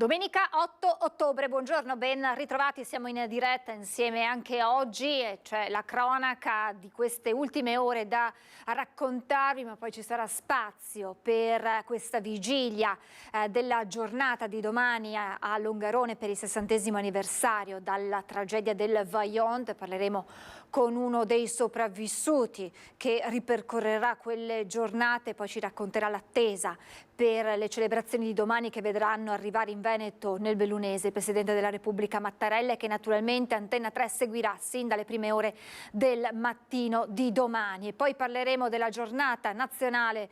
Domenica 8 ottobre, buongiorno, ben ritrovati, siamo in diretta insieme anche oggi e c'è la cronaca di queste ultime ore da raccontarvi, ma poi ci sarà spazio per questa vigilia della giornata di domani a Longarone per il 60° anniversario dalla tragedia del Vajont. Parleremo con uno dei sopravvissuti che ripercorrerà quelle giornate, poi ci racconterà l'attesa per le celebrazioni di domani che vedranno arrivare in Veneto, nel Bellunese, il Presidente della Repubblica Mattarella, che naturalmente Antenna 3 seguirà sin dalle prime ore del mattino di domani. E poi parleremo della giornata nazionale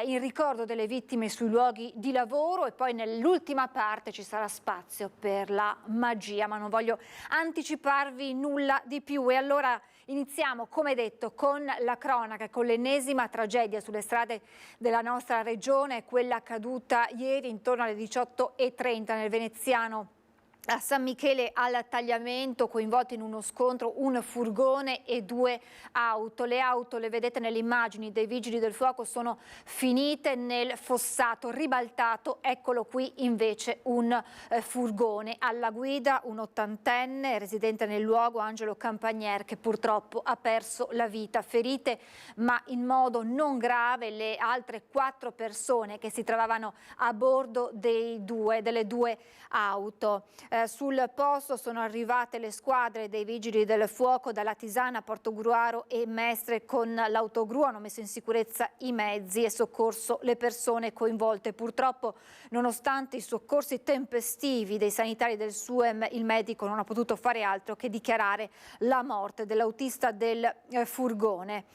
in ricordo delle vittime sui luoghi di lavoro e poi nell'ultima parte ci sarà spazio per la magia, ma non voglio anticiparvi nulla di più. E allora iniziamo, come detto, con la cronaca, con l'ennesima tragedia sulle strade della nostra regione, quella accaduta ieri intorno alle 18:30 nel veneziano a San Michele al Tagliamento, coinvolti in uno scontro un furgone e 2 auto. Le auto, le vedete nelle immagini dei vigili del fuoco, sono finite nel fossato ribaltato. Eccolo qui invece un furgone. Alla guida un ottantenne residente nel luogo, Angelo Campagner, che purtroppo ha perso la vita. Ferite ma in modo non grave le altre 4 persone che si trovavano a bordo delle due auto. Sul posto sono arrivate le squadre dei vigili del fuoco dalla Tisana, Portogruaro e Mestre con l'autogru, hanno messo in sicurezza i mezzi e soccorso le persone coinvolte. Purtroppo, nonostante i soccorsi tempestivi dei sanitari del SUEM, il medico non ha potuto fare altro che dichiarare la morte dell'autista del furgone.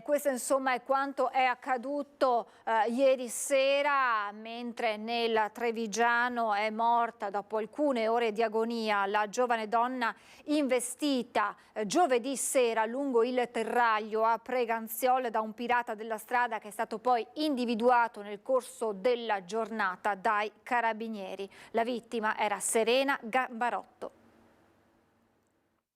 Questo insomma è quanto è accaduto ieri sera, mentre nel Trevigiano è morta dopo alcune ore di agonia la giovane donna investita giovedì sera lungo il terraglio a Preganziol da un pirata della strada, che è stato poi individuato nel corso della giornata dai carabinieri. La vittima era Serena Gambarotto.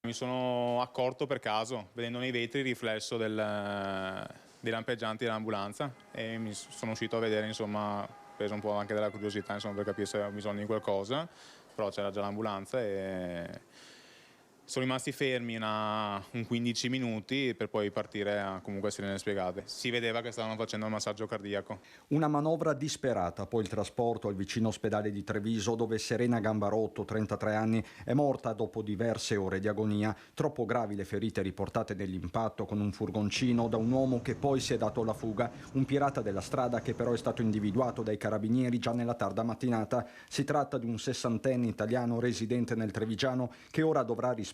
Mi sono accorto per caso, vedendo nei vetri il riflesso dei lampeggianti dell'ambulanza, e mi sono uscito a vedere, insomma, preso un po' anche della curiosità, insomma, per capire se aveva bisogno di qualcosa, però c'era già l'ambulanza e sono rimasti fermi un 15 minuti per poi partire a comunque sirene spiegate. Si vedeva che stavano facendo il massaggio cardiaco. Una manovra disperata, poi il trasporto al vicino ospedale di Treviso, dove Serena Gambarotto, 33 anni, è morta dopo diverse ore di agonia. Troppo gravi le ferite riportate nell'impatto con un furgoncino da un uomo che poi si è dato alla fuga, un pirata della strada che però è stato individuato dai carabinieri già nella tarda mattinata. Si tratta di un 60enne italiano residente nel Trevigiano che ora dovrà rispondere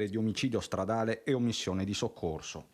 di omicidio stradale e omissione di soccorso.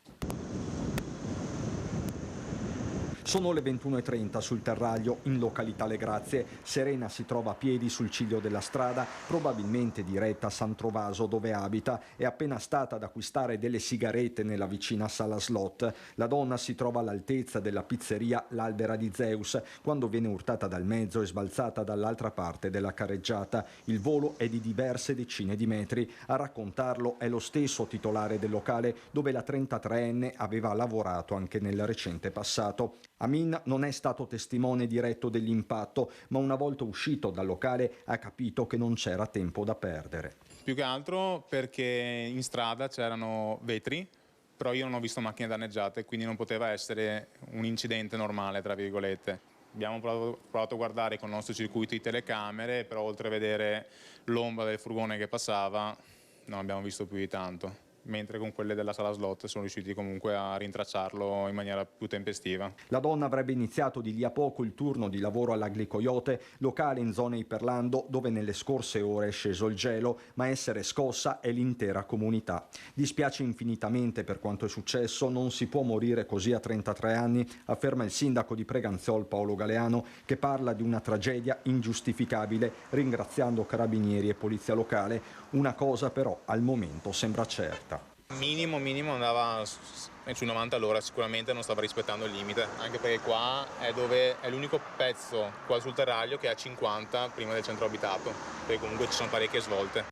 Sono le 21:30 sul Terraglio, in località Le Grazie. Serena si trova a piedi sul ciglio della strada, probabilmente diretta a San Trovaso, dove abita. È appena stata ad acquistare delle sigarette nella vicina sala slot. La donna si trova all'altezza della pizzeria L'Albera di Zeus, quando viene urtata dal mezzo e sbalzata dall'altra parte della carreggiata. Il volo è di diverse decine di metri. A raccontarlo è lo stesso titolare del locale, dove la 33enne aveva lavorato anche nel recente passato. Amin non è stato testimone diretto dell'impatto, ma una volta uscito dal locale ha capito che non c'era tempo da perdere. Più che altro perché in strada c'erano vetri, però io non ho visto macchine danneggiate, quindi non poteva essere un incidente normale, tra virgolette. Abbiamo provato a guardare con il nostro circuito di telecamere, però oltre a vedere l'ombra del furgone che passava non abbiamo visto più di tanto, mentre con quelle della sala slot sono riusciti comunque a rintracciarlo in maniera più tempestiva. La donna avrebbe iniziato di lì a poco il turno di lavoro all'Aglicoyote, locale in zona Iperlando, dove nelle scorse ore è sceso il gelo, ma a essere scossa è l'intera comunità. Dispiace infinitamente per quanto è successo, non si può morire così a 33 anni, afferma il sindaco di Preganziol Paolo Galeano, che parla di una tragedia ingiustificabile, ringraziando carabinieri e polizia locale. Una cosa però al momento sembra certa. Minimo andava sui 90 all'ora, sicuramente non stava rispettando il limite, anche perché qua è l'unico pezzo qua sul Terraglio che è a 50 prima del centro abitato, perché comunque ci sono parecchie svolte.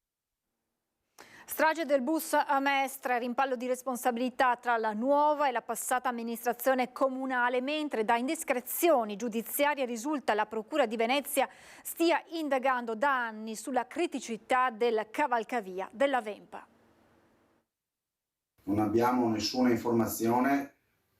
Strage del bus a Mestre, rimpallo di responsabilità tra la nuova e la passata amministrazione comunale, mentre da indiscrezioni giudiziarie risulta la Procura di Venezia stia indagando da anni sulla criticità del cavalcavia della Vempa. Non abbiamo nessuna informazione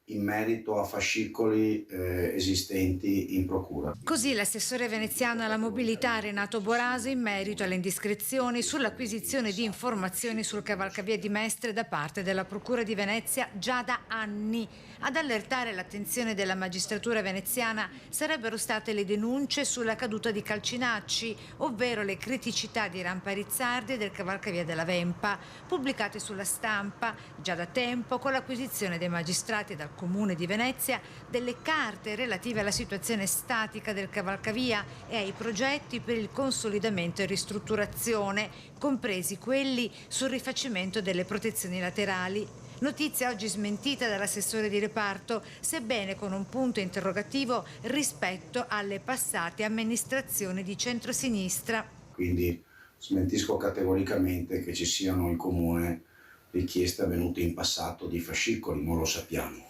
in merito a fascicoli esistenti in procura. Così l'assessore veneziano alla mobilità Renato Boraso in merito alle indiscrezioni sull'acquisizione di informazioni sul cavalcavia di Mestre da parte della Procura di Venezia già da anni. Ad allertare l'attenzione della magistratura veneziana sarebbero state le denunce sulla caduta di Calcinacci, ovvero le criticità di Rampa Rizzardi e del cavalcavia della Vempa, pubblicate sulla stampa già da tempo con l'acquisizione dei magistrati e dal Comune di Venezia delle carte relative alla situazione statica del cavalcavia e ai progetti per il consolidamento e ristrutturazione, compresi quelli sul rifacimento delle protezioni laterali. Notizia oggi smentita dall'assessore di reparto, sebbene con un punto interrogativo rispetto alle passate amministrazioni di centrosinistra. Quindi smentisco categoricamente che ci siano in comune richieste avvenute in passato di fascicoli, non lo sappiamo.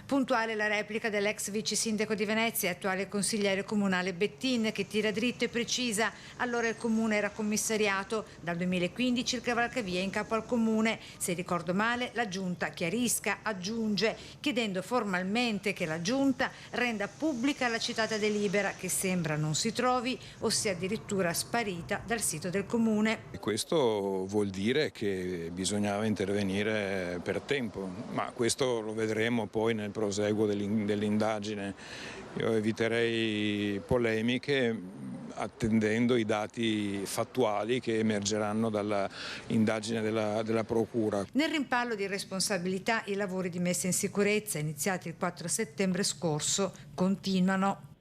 Puntuale la replica dell'ex vice sindaco di Venezia e attuale consigliere comunale Bettin, che tira dritto e precisa. Allora il comune era commissariato, dal 2015 il cavalcavia è in capo al comune. Se ricordo male, la giunta chiarisca, aggiunge, chiedendo formalmente che la giunta renda pubblica la citata delibera, che sembra non si trovi o sia addirittura sparita dal sito del comune. E questo vuol dire che bisognava intervenire per tempo, ma questo lo vedremo poi nel proseguo dell'indagine. Io eviterei polemiche attendendo i dati fattuali che emergeranno dall'indagine della Procura. Nel rimpallo di responsabilità i lavori di messa in sicurezza iniziati il 4 settembre scorso continuano.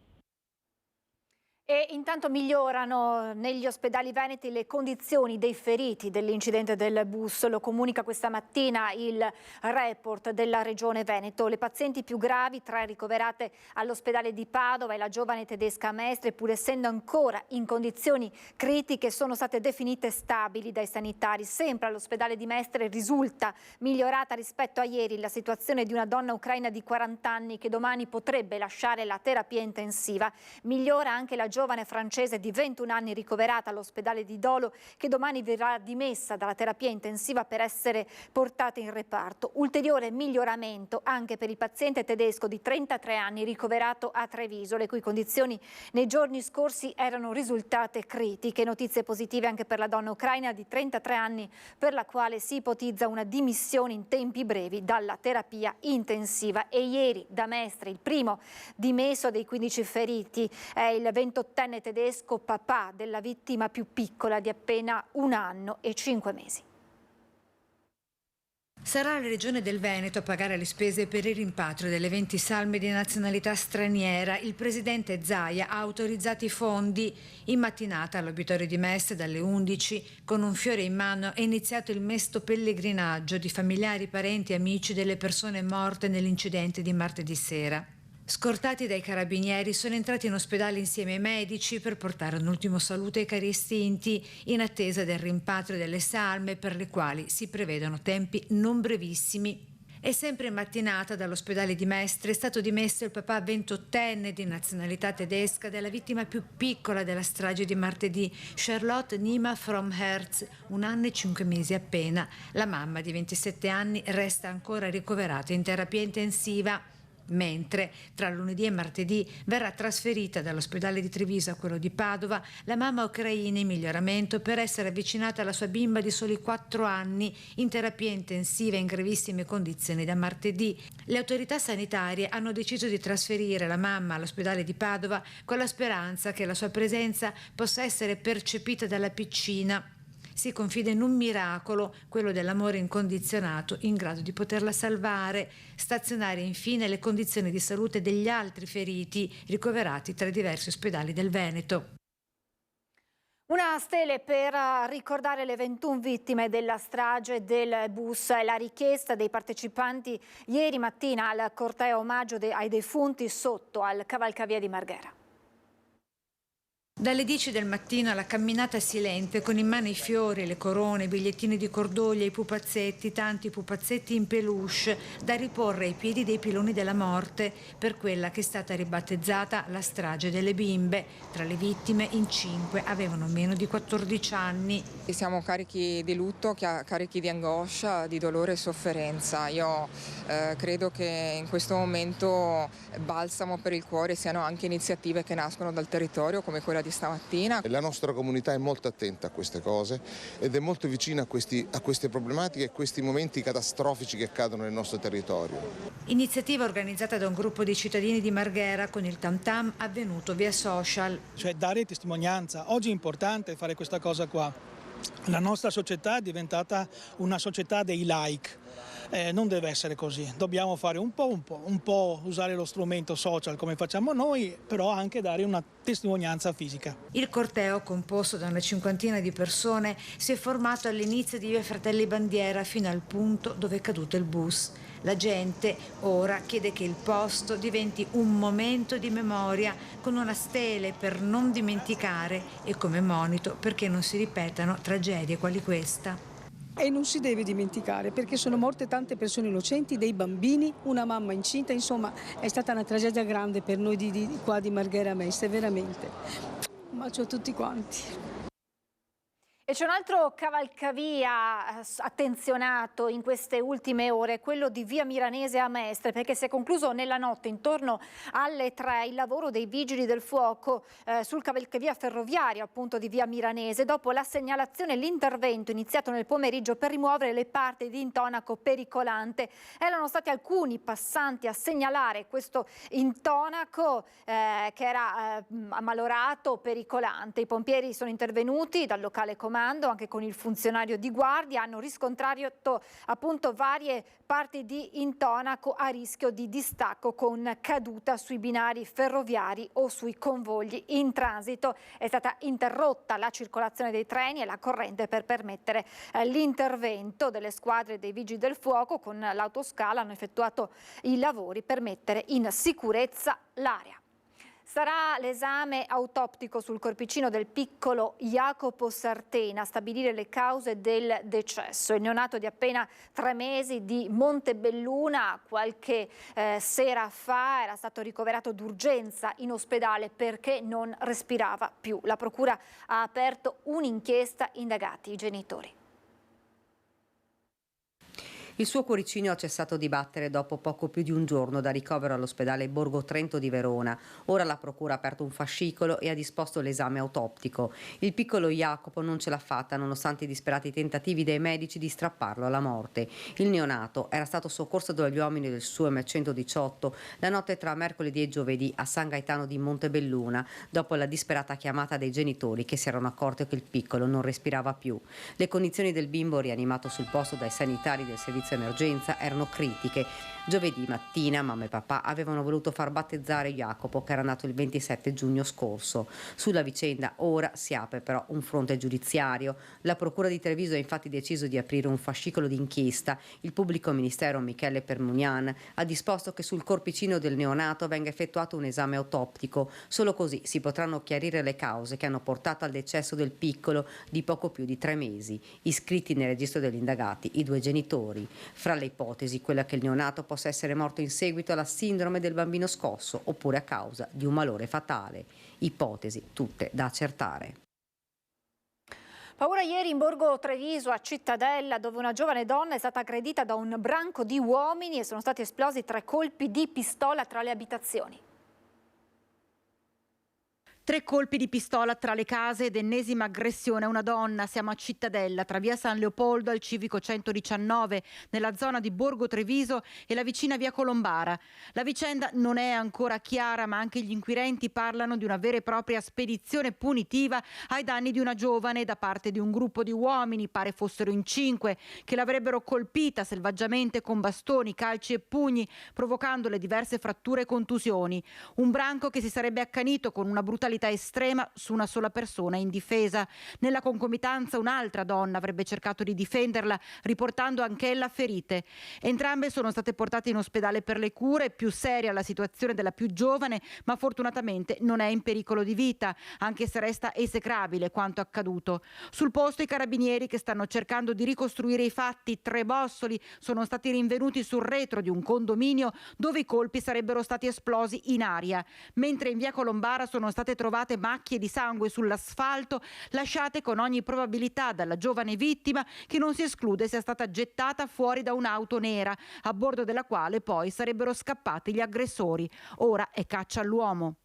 E intanto migliorano negli ospedali veneti le condizioni dei feriti dell'incidente del bus. Lo comunica questa mattina il report della Regione Veneto. Le pazienti più gravi, 3 ricoverate all'ospedale di Padova e la giovane tedesca Mestre, pur essendo ancora in condizioni critiche, sono state definite stabili dai sanitari. Sempre all'ospedale di Mestre risulta migliorata rispetto a ieri la situazione di una donna ucraina di 40 anni che domani potrebbe lasciare la terapia intensiva. Migliora anche la giovane francese di 21 anni ricoverata all'ospedale di Dolo, che domani verrà dimessa dalla terapia intensiva per essere portata in reparto. Ulteriore miglioramento anche per il paziente tedesco di 33 anni ricoverato a Treviso, le cui condizioni nei giorni scorsi erano risultate critiche. Notizie positive anche per la donna ucraina di 33 anni, per la quale si ipotizza una dimissione in tempi brevi dalla terapia intensiva. E ieri da Mestre il primo dimesso dei 15 feriti è il 28enne tedesco, papà della vittima più piccola di appena 1 anno e 5 mesi. Sarà la Regione del Veneto a pagare le spese per il rimpatrio delle 20 salme di nazionalità straniera. Il presidente Zaia ha autorizzato i fondi. In mattinata all'obitorio di Mestre dalle 11, con un fiore in mano, è iniziato il mesto pellegrinaggio di familiari, parenti e amici delle persone morte nell'incidente di martedì sera. Scortati dai carabinieri, sono entrati in ospedale insieme ai medici per portare un ultimo saluto ai cari estinti, in attesa del rimpatrio delle salme, per le quali si prevedono tempi non brevissimi. E sempre in mattinata dall'ospedale di Mestre è stato dimesso il papà 28enne di nazionalità tedesca della vittima più piccola della strage di martedì, Charlotte Nima from Herz, 1 anno e 5 mesi appena. La mamma di 27 anni resta ancora ricoverata in terapia intensiva, mentre tra lunedì e martedì verrà trasferita dall'ospedale di Treviso a quello di Padova la mamma ucraina in miglioramento per essere avvicinata alla sua bimba di soli 4 anni in terapia intensiva in gravissime condizioni da martedì. Le autorità sanitarie hanno deciso di trasferire la mamma all'ospedale di Padova con la speranza che la sua presenza possa essere percepita dalla piccina. Si confida in un miracolo, quello dell'amore incondizionato, in grado di poterla salvare. Stazionare infine le condizioni di salute degli altri feriti ricoverati tra i diversi ospedali del Veneto. Una stele per ricordare le 21 vittime della strage del bus è la richiesta dei partecipanti ieri mattina al corteo omaggio ai defunti sotto al cavalcavia di Marghera. Dalle 10 del mattino la camminata silente con in mano i fiori, le corone, i bigliettini di cordoglio, i pupazzetti, tanti pupazzetti in peluche da riporre ai piedi dei piloni della morte per quella che è stata ribattezzata la strage delle bimbe. Tra le vittime in 5 avevano meno di 14 anni. Siamo carichi di lutto, carichi di angoscia, di dolore e sofferenza. Io credo che in questo momento balsamo per il cuore siano anche iniziative che nascono dal territorio come quella di stamattina. La nostra comunità è molto attenta a queste cose ed è molto vicina a queste problematiche e a questi momenti catastrofici che accadono nel nostro territorio. Iniziativa organizzata da un gruppo di cittadini di Marghera con il tam tam avvenuto via social. Cioè dare testimonianza. Oggi è importante fare questa cosa qua. La nostra società è diventata una società dei like. Non deve essere così, dobbiamo fare un po' usare lo strumento social come facciamo noi, però anche dare una testimonianza fisica. Il corteo, composto da una cinquantina di persone, si è formato all'inizio di via Fratelli Bandiera fino al punto dove è caduto il bus. La gente ora chiede che il posto diventi un momento di memoria con una stele per non dimenticare e come monito perché non si ripetano tragedie quali questa. E non si deve dimenticare perché sono morte tante persone innocenti, dei bambini, una mamma incinta, insomma è stata una tragedia grande per noi di qua di Marghera Mestre, veramente. Un bacio a tutti quanti. E c'è un altro cavalcavia attenzionato in queste ultime ore, quello di via Miranese a Mestre, perché si è concluso nella notte intorno alle 3 il lavoro dei vigili del fuoco sul cavalcavia ferroviario appunto di via Miranese, dopo la segnalazione e l'intervento iniziato nel pomeriggio per rimuovere le parti di intonaco pericolante. Erano stati alcuni passanti a segnalare questo intonaco che era ammalorato, pericolante. I pompieri sono intervenuti dal locale comando anche con il funzionario di guardia, hanno riscontrato appunto varie parti di intonaco a rischio di distacco con caduta sui binari ferroviari o sui convogli in transito. È stata interrotta la circolazione dei treni e la corrente per permettere l'intervento delle squadre dei vigili del fuoco. Con l'autoscala hanno effettuato i lavori per mettere in sicurezza l'area. Sarà l'esame autoptico sul corpicino del piccolo Jacopo Sartena a stabilire le cause del decesso. Il neonato di appena 3 mesi di Montebelluna qualche sera fa era stato ricoverato d'urgenza in ospedale perché non respirava più. La procura ha aperto un'inchiesta, indagati i genitori. Il suo cuoricino ha cessato di battere dopo poco più di un giorno da ricovero all'ospedale Borgo Trento di Verona. Ora la procura ha aperto un fascicolo e ha disposto l'esame autoptico. Il piccolo Jacopo non ce l'ha fatta nonostante i disperati tentativi dei medici di strapparlo alla morte. Il neonato era stato soccorso dagli uomini del SUEM 118 la notte tra mercoledì e giovedì a San Gaetano di Montebelluna, dopo la disperata chiamata dei genitori che si erano accorti che il piccolo non respirava più. Le condizioni del bimbo, rianimato sul posto dai sanitari del servizio emergenza, erano critiche. Giovedì mattina mamma e papà avevano voluto far battezzare Jacopo, che era nato il 27 giugno scorso. Sulla vicenda ora si apre però un fronte giudiziario. La procura di Treviso ha infatti deciso di aprire un fascicolo d'inchiesta. Il pubblico ministero Michele Permunian ha disposto che sul corpicino del neonato venga effettuato un esame autoptico. Solo così si potranno chiarire le cause che hanno portato al decesso del piccolo di poco più di 3 mesi. Iscritti nel registro degli indagati i 2 genitori. Fra le ipotesi, quella che il neonato possa essere morto in seguito alla sindrome del bambino scosso oppure a causa di un malore fatale. Ipotesi tutte da accertare. Paura ieri in Borgo Treviso, a Cittadella, dove una giovane donna è stata aggredita da un branco di uomini e sono stati esplosi 3 colpi di pistola tra le abitazioni. 3 colpi di pistola tra le case ed ennesima aggressione a una donna. Siamo a Cittadella, tra via San Leopoldo al civico 119, nella zona di Borgo Treviso e la vicina via Colombara. La vicenda non è ancora chiara, ma anche gli inquirenti parlano di una vera e propria spedizione punitiva ai danni di una giovane da parte di un gruppo di uomini, pare fossero in 5, che l'avrebbero colpita selvaggiamente con bastoni, calci e pugni, provocandole diverse fratture e contusioni. Un branco che si sarebbe accanito con una brutalità brutalità estrema su una sola persona indifesa. Nella concomitanza un'altra donna avrebbe cercato di difenderla, riportando anch'ella ferite. Entrambe sono state portate in ospedale per le cure. Più seria la situazione della più giovane, ma fortunatamente non è in pericolo di vita, anche se resta esecrabile quanto accaduto. Sul posto i carabinieri, che stanno cercando di ricostruire i fatti. 3 bossoli sono stati rinvenuti sul retro di un condominio dove i colpi sarebbero stati esplosi in aria, mentre in via Colombara sono state trovate macchie di sangue sull'asfalto lasciate con ogni probabilità dalla giovane vittima, che non si esclude sia stata gettata fuori da un'auto nera, a bordo della quale poi sarebbero scappati gli aggressori. Ora è caccia all'uomo.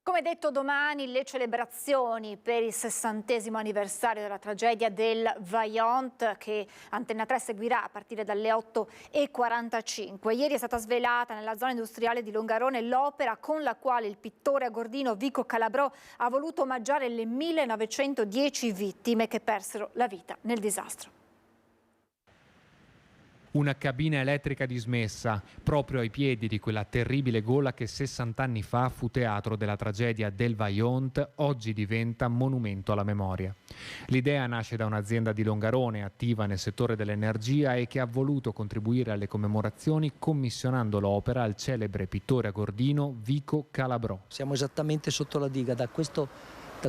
Come detto, domani le celebrazioni per il 60° anniversario della tragedia del Vajont, che Antenna 3 seguirà a partire dalle 8:45. Ieri è stata svelata nella zona industriale di Longarone l'opera con la quale il pittore agordino Vico Calabrò ha voluto omaggiare le 1910 vittime che persero la vita nel disastro. Una cabina elettrica dismessa, proprio ai piedi di quella terribile gola che 60 anni fa fu teatro della tragedia del Vajont, oggi diventa monumento alla memoria. L'idea nasce da un'azienda di Longarone attiva nel settore dell'energia e che ha voluto contribuire alle commemorazioni commissionando l'opera al celebre pittore agordino Vico Calabrò. Siamo esattamente sotto la diga, da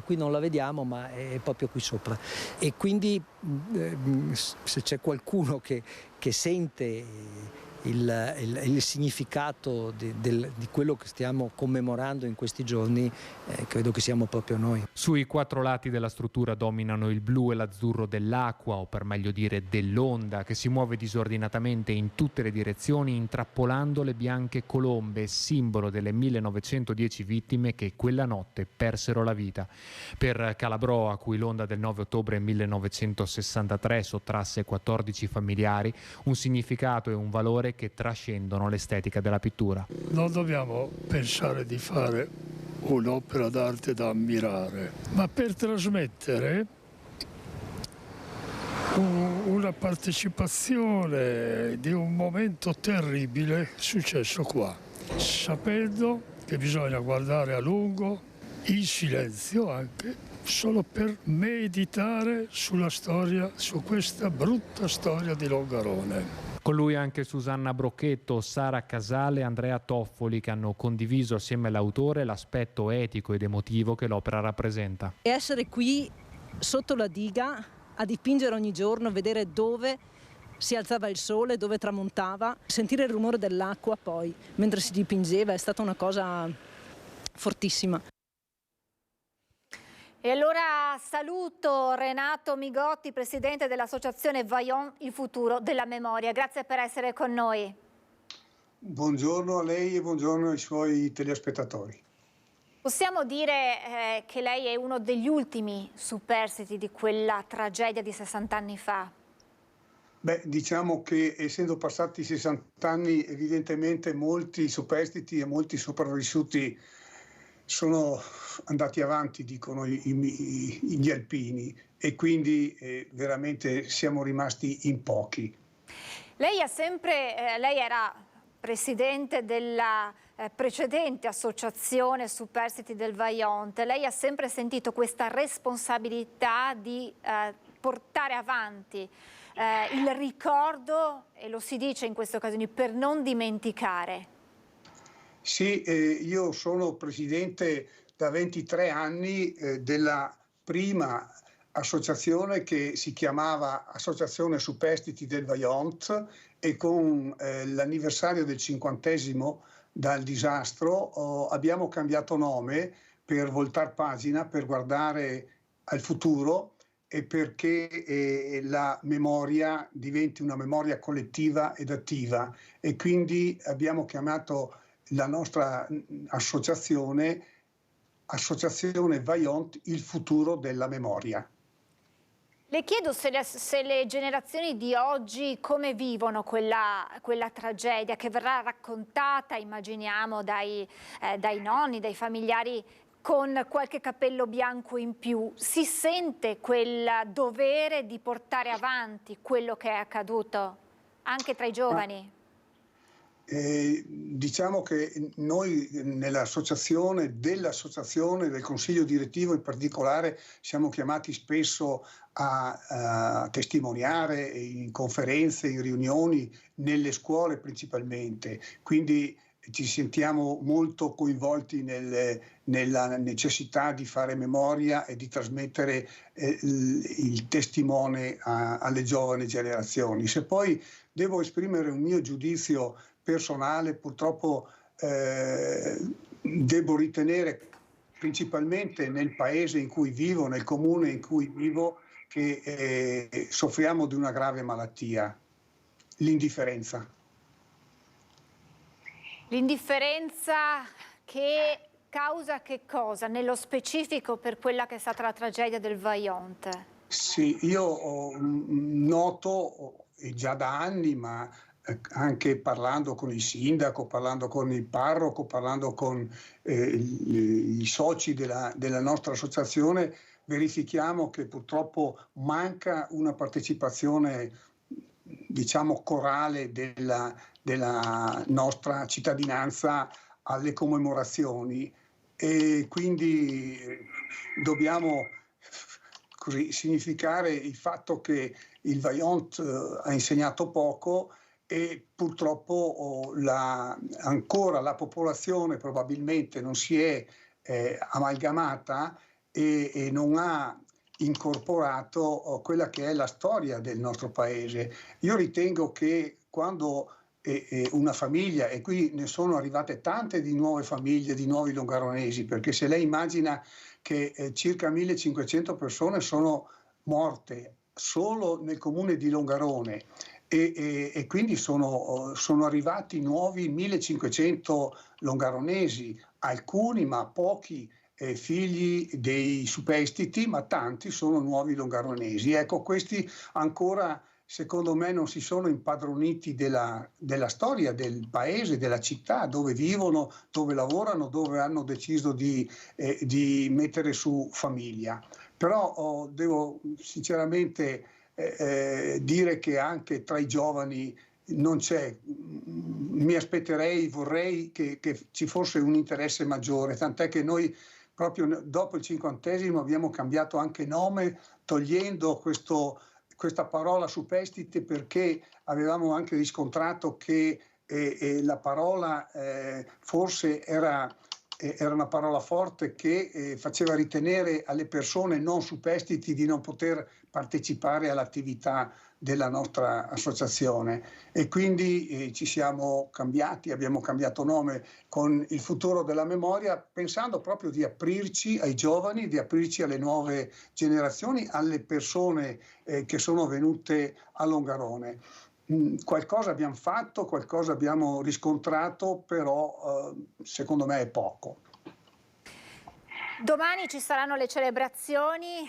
qui non la vediamo, ma è proprio qui sopra. E quindi se c'è qualcuno che sente il significato di quello che stiamo commemorando in questi giorni, credo che siamo proprio noi. Sui 4 lati della struttura dominano il blu e l'azzurro dell'acqua, o per meglio dire dell'onda, che si muove disordinatamente in tutte le direzioni, intrappolando le bianche colombe, simbolo delle 1910 vittime che quella notte persero la vita. Per Calabrò, a cui l'onda del 9 ottobre 1963 sottrasse 14 familiari, un significato e un valore che trascendono l'estetica della pittura. Non dobbiamo pensare di fare un'opera d'arte da ammirare, ma per trasmettere una partecipazione di un momento terribile successo qua, sapendo che bisogna guardare a lungo, in silenzio anche, solo per meditare sulla storia, su questa brutta storia di Longarone. Con lui anche Susanna Brocchetto, Sara Casale e Andrea Toffoli, che hanno condiviso assieme all'autore l'aspetto etico ed emotivo che l'opera rappresenta. E essere qui sotto la diga a dipingere ogni giorno, vedere dove si alzava il sole, dove tramontava, sentire il rumore dell'acqua poi mentre si dipingeva, è stata una cosa fortissima. E allora saluto Renato Migotti, presidente dell'associazione Vajont, il futuro della memoria. Grazie per essere con noi. Buongiorno a lei e buongiorno ai suoi telespettatori. Possiamo dire che lei è uno degli ultimi superstiti di quella tragedia di 60 anni fa? Beh, diciamo che essendo passati 60 anni, evidentemente molti superstiti e molti sopravvissuti sono andati avanti, dicono gli alpini, e quindi veramente siamo rimasti in pochi. Lei era presidente della precedente associazione Superstiti del Vajont. Lei ha sempre sentito questa responsabilità di portare avanti il ricordo, e lo si dice in queste occasioni, per non dimenticare. Sì, io sono presidente da 23 anni della prima associazione che si chiamava Associazione Superstiti del Vajont, e con l'anniversario del 50° dal disastro abbiamo cambiato nome per voltar pagina, per guardare al futuro e perché la memoria diventi una memoria collettiva ed attiva, e quindi abbiamo chiamato la nostra associazione Vajont, il futuro della memoria. Le chiedo se le generazioni di oggi come vivono quella tragedia che verrà raccontata, immaginiamo, dai nonni, dai familiari con qualche cappello bianco in più. Si sente quel dovere di portare avanti quello che è accaduto, anche tra i giovani? Diciamo che noi dell'associazione, del consiglio direttivo in particolare, siamo chiamati spesso a testimoniare in conferenze, in riunioni, nelle scuole principalmente, quindi ci sentiamo molto coinvolti nella necessità di fare memoria e di trasmettere il testimone alle giovani generazioni. Se poi devo esprimere un mio giudizio personale, purtroppo devo ritenere, principalmente nel paese in cui vivo, nel comune in cui vivo, che soffriamo di una grave malattia, l'indifferenza. L'indifferenza che causa che cosa, nello specifico per quella che è stata la tragedia del Vajont? Sì, io noto già da anni, ma anche parlando con il sindaco, parlando con il parroco, parlando con i soci della nostra associazione, verifichiamo che purtroppo manca una partecipazione, diciamo, corale della nostra cittadinanza alle commemorazioni, e quindi dobbiamo così significare il fatto che il Vajont ha insegnato poco e purtroppo ancora la popolazione probabilmente non si è amalgamata e non ha incorporato quella che è la storia del nostro paese. Io ritengo che quando una famiglia, e qui ne sono arrivate tante di nuove famiglie, di nuovi longaronesi, perché se lei immagina che circa 1500 persone sono morte solo nel comune di Longarone e quindi sono arrivati nuovi 1500 longaronesi, alcuni ma pochi figli dei superstiti, ma tanti sono nuovi longaronesi. Ecco, questi ancora secondo me non si sono impadroniti della storia del paese, della città dove vivono, dove lavorano, dove hanno deciso di mettere su famiglia. Però devo sinceramente dire che anche tra i giovani non c'è, mi aspetterei, vorrei che ci fosse un interesse maggiore, tant'è che noi proprio dopo il 50° abbiamo cambiato anche nome, togliendo questa parola superstite, perché avevamo anche riscontrato che la parola forse era una parola forte che faceva ritenere alle persone non superstiti di non poter partecipare all'attività della nostra associazione, e quindi ci siamo cambiati, abbiamo cambiato nome con il futuro della memoria, pensando proprio di aprirci ai giovani, di aprirci alle nuove generazioni, alle persone che sono venute a Longarone. Qualcosa abbiamo fatto, qualcosa abbiamo riscontrato, però secondo me è poco. Domani ci saranno le celebrazioni,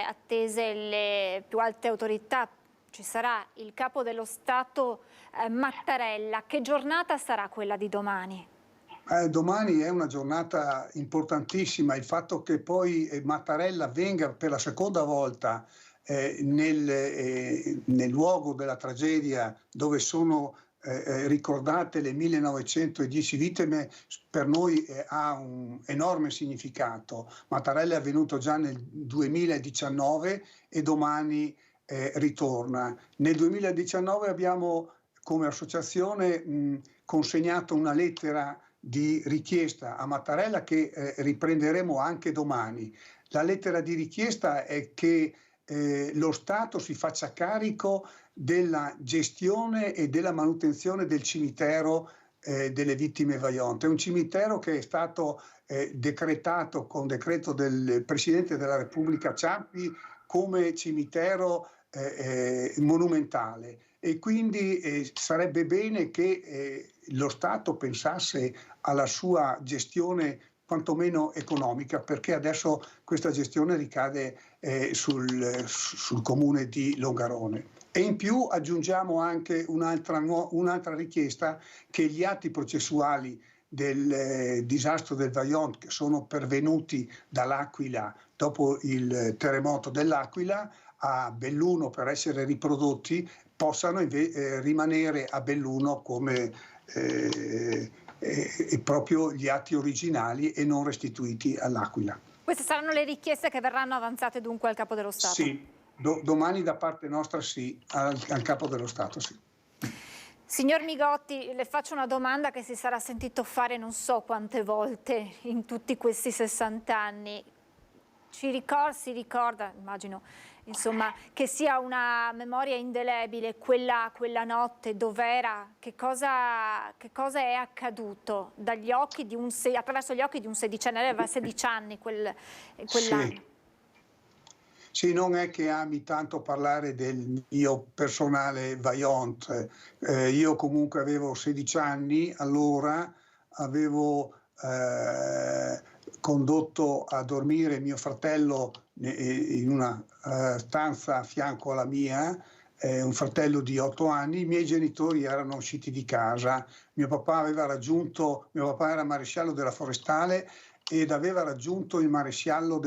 attese le più alte autorità, ci sarà il capo dello Stato Mattarella. Che giornata sarà quella di domani? Domani è una giornata importantissima, il fatto che poi Mattarella venga per la seconda volta nel luogo della tragedia dove sono ricordate le 1910 vittime, per noi ha un enorme significato. Mattarella è venuto già nel 2019 e domani ritorna. Nel 2019 abbiamo come associazione consegnato una lettera di richiesta a Mattarella che riprenderemo anche domani. La lettera di richiesta è che lo Stato si faccia carico della gestione e della manutenzione del cimitero delle vittime Vajont. È un cimitero che è stato decretato con decreto del Presidente della Repubblica Ciampi come cimitero monumentale, e quindi sarebbe bene che lo Stato pensasse alla sua gestione quantomeno economica, perché adesso questa gestione ricade sul comune di Longarone. E in più aggiungiamo anche un'altra richiesta, che gli atti processuali del disastro del Vajont, che sono pervenuti dall'Aquila dopo il terremoto dell'Aquila, a Belluno per essere riprodotti possano rimanere a Belluno come proprio gli atti originali e non restituiti all'Aquila. Queste saranno le richieste che verranno avanzate dunque al Capo dello Stato? Sì, domani da parte nostra sì, al Capo dello Stato sì. Signor Migotti, le faccio una domanda che si sarà sentito fare non so quante volte in tutti questi 60 anni. Si ricorda, immagino, insomma, che sia una memoria indelebile quella notte, dov'era, che cosa è accaduto attraverso gli occhi di un sedicenne, lei aveva 16 anni quell'anno. Sì, non è che ami tanto parlare del mio personale Vaillant, io comunque avevo 16 anni, allora avevo condotto a dormire mio fratello in una stanza a fianco alla mia, un fratello di 8 anni, i miei genitori erano usciti di casa, mio papà era maresciallo della Forestale ed aveva raggiunto il maresciallo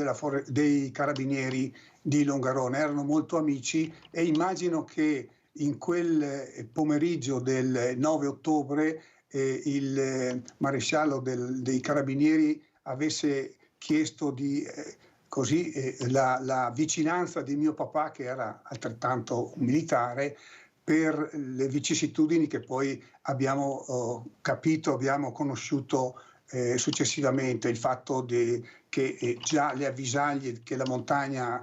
dei Carabinieri di Longarone, erano molto amici e immagino che in quel pomeriggio del 9 ottobre il maresciallo dei Carabinieri avesse chiesto la vicinanza di mio papà, che era altrettanto un militare, per le vicissitudini che poi abbiamo conosciuto successivamente, il fatto che già le avvisaglie che la montagna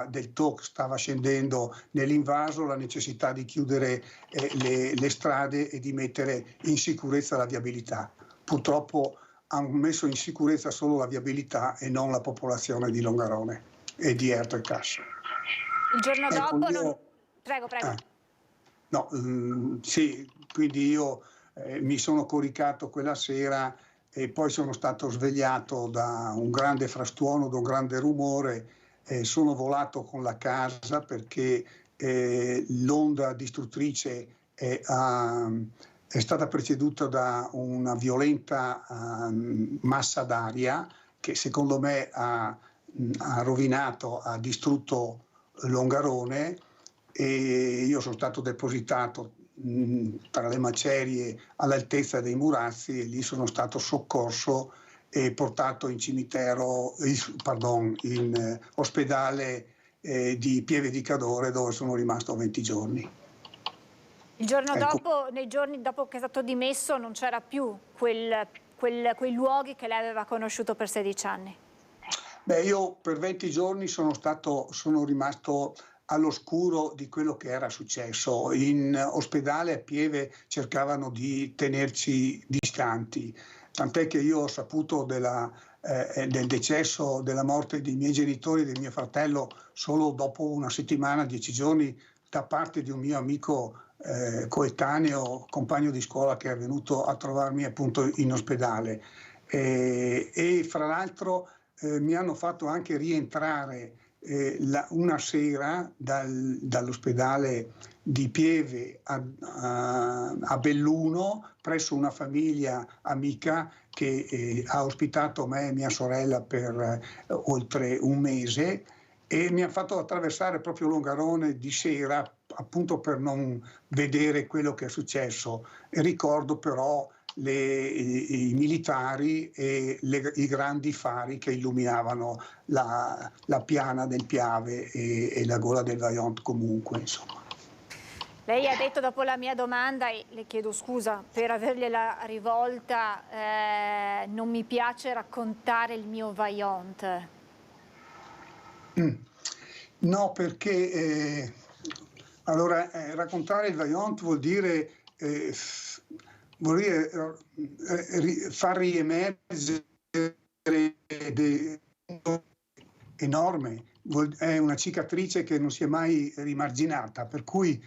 del Toc stava scendendo nell'invaso, la necessità di chiudere le strade e di mettere in sicurezza la viabilità. Purtroppo hanno messo in sicurezza solo la viabilità e non la popolazione di Longarone e di Erto e Cassa. Il giorno dopo... Prego. No, sì, quindi io mi sono coricato quella sera e poi sono stato svegliato da un grande frastuono, da un grande rumore, sono volato con la casa perché l'onda distruttrice è stata preceduta da una violenta massa d'aria che secondo me ha distrutto Longarone e io sono stato depositato tra le macerie all'altezza dei Murazzi e lì sono stato soccorso e portato in in ospedale di Pieve di Cadore, dove sono rimasto 20 giorni. Il giorno dopo, nei giorni dopo che è stato dimesso, non c'era più quei luoghi che lei aveva conosciuto per 16 anni? Beh, io per 20 giorni sono rimasto all'oscuro di quello che era successo. In ospedale a Pieve cercavano di tenerci distanti, tant'è che io ho saputo del decesso, della morte dei miei genitori e del mio fratello solo dopo una settimana, 10 giorni, da parte di un mio amico coetaneo, compagno di scuola, che è venuto a trovarmi appunto in ospedale. E fra l'altro mi hanno fatto anche rientrare una sera dall'ospedale di Pieve a Belluno presso una famiglia amica che ha ospitato me e mia sorella per oltre un mese e mi ha fatto attraversare proprio Longarone di sera appunto per non vedere quello che è successo. E ricordo però i militari e i grandi fari che illuminavano la piana del Piave e la gola del Vaillant comunque, insomma. Lei ha detto dopo la mia domanda, e le chiedo scusa per avergliela rivolta, non mi piace raccontare il mio Vaillant. No, perché raccontare il Vaillant vuol dire far riemergere enorme, è una cicatrice che non si è mai rimarginata, per cui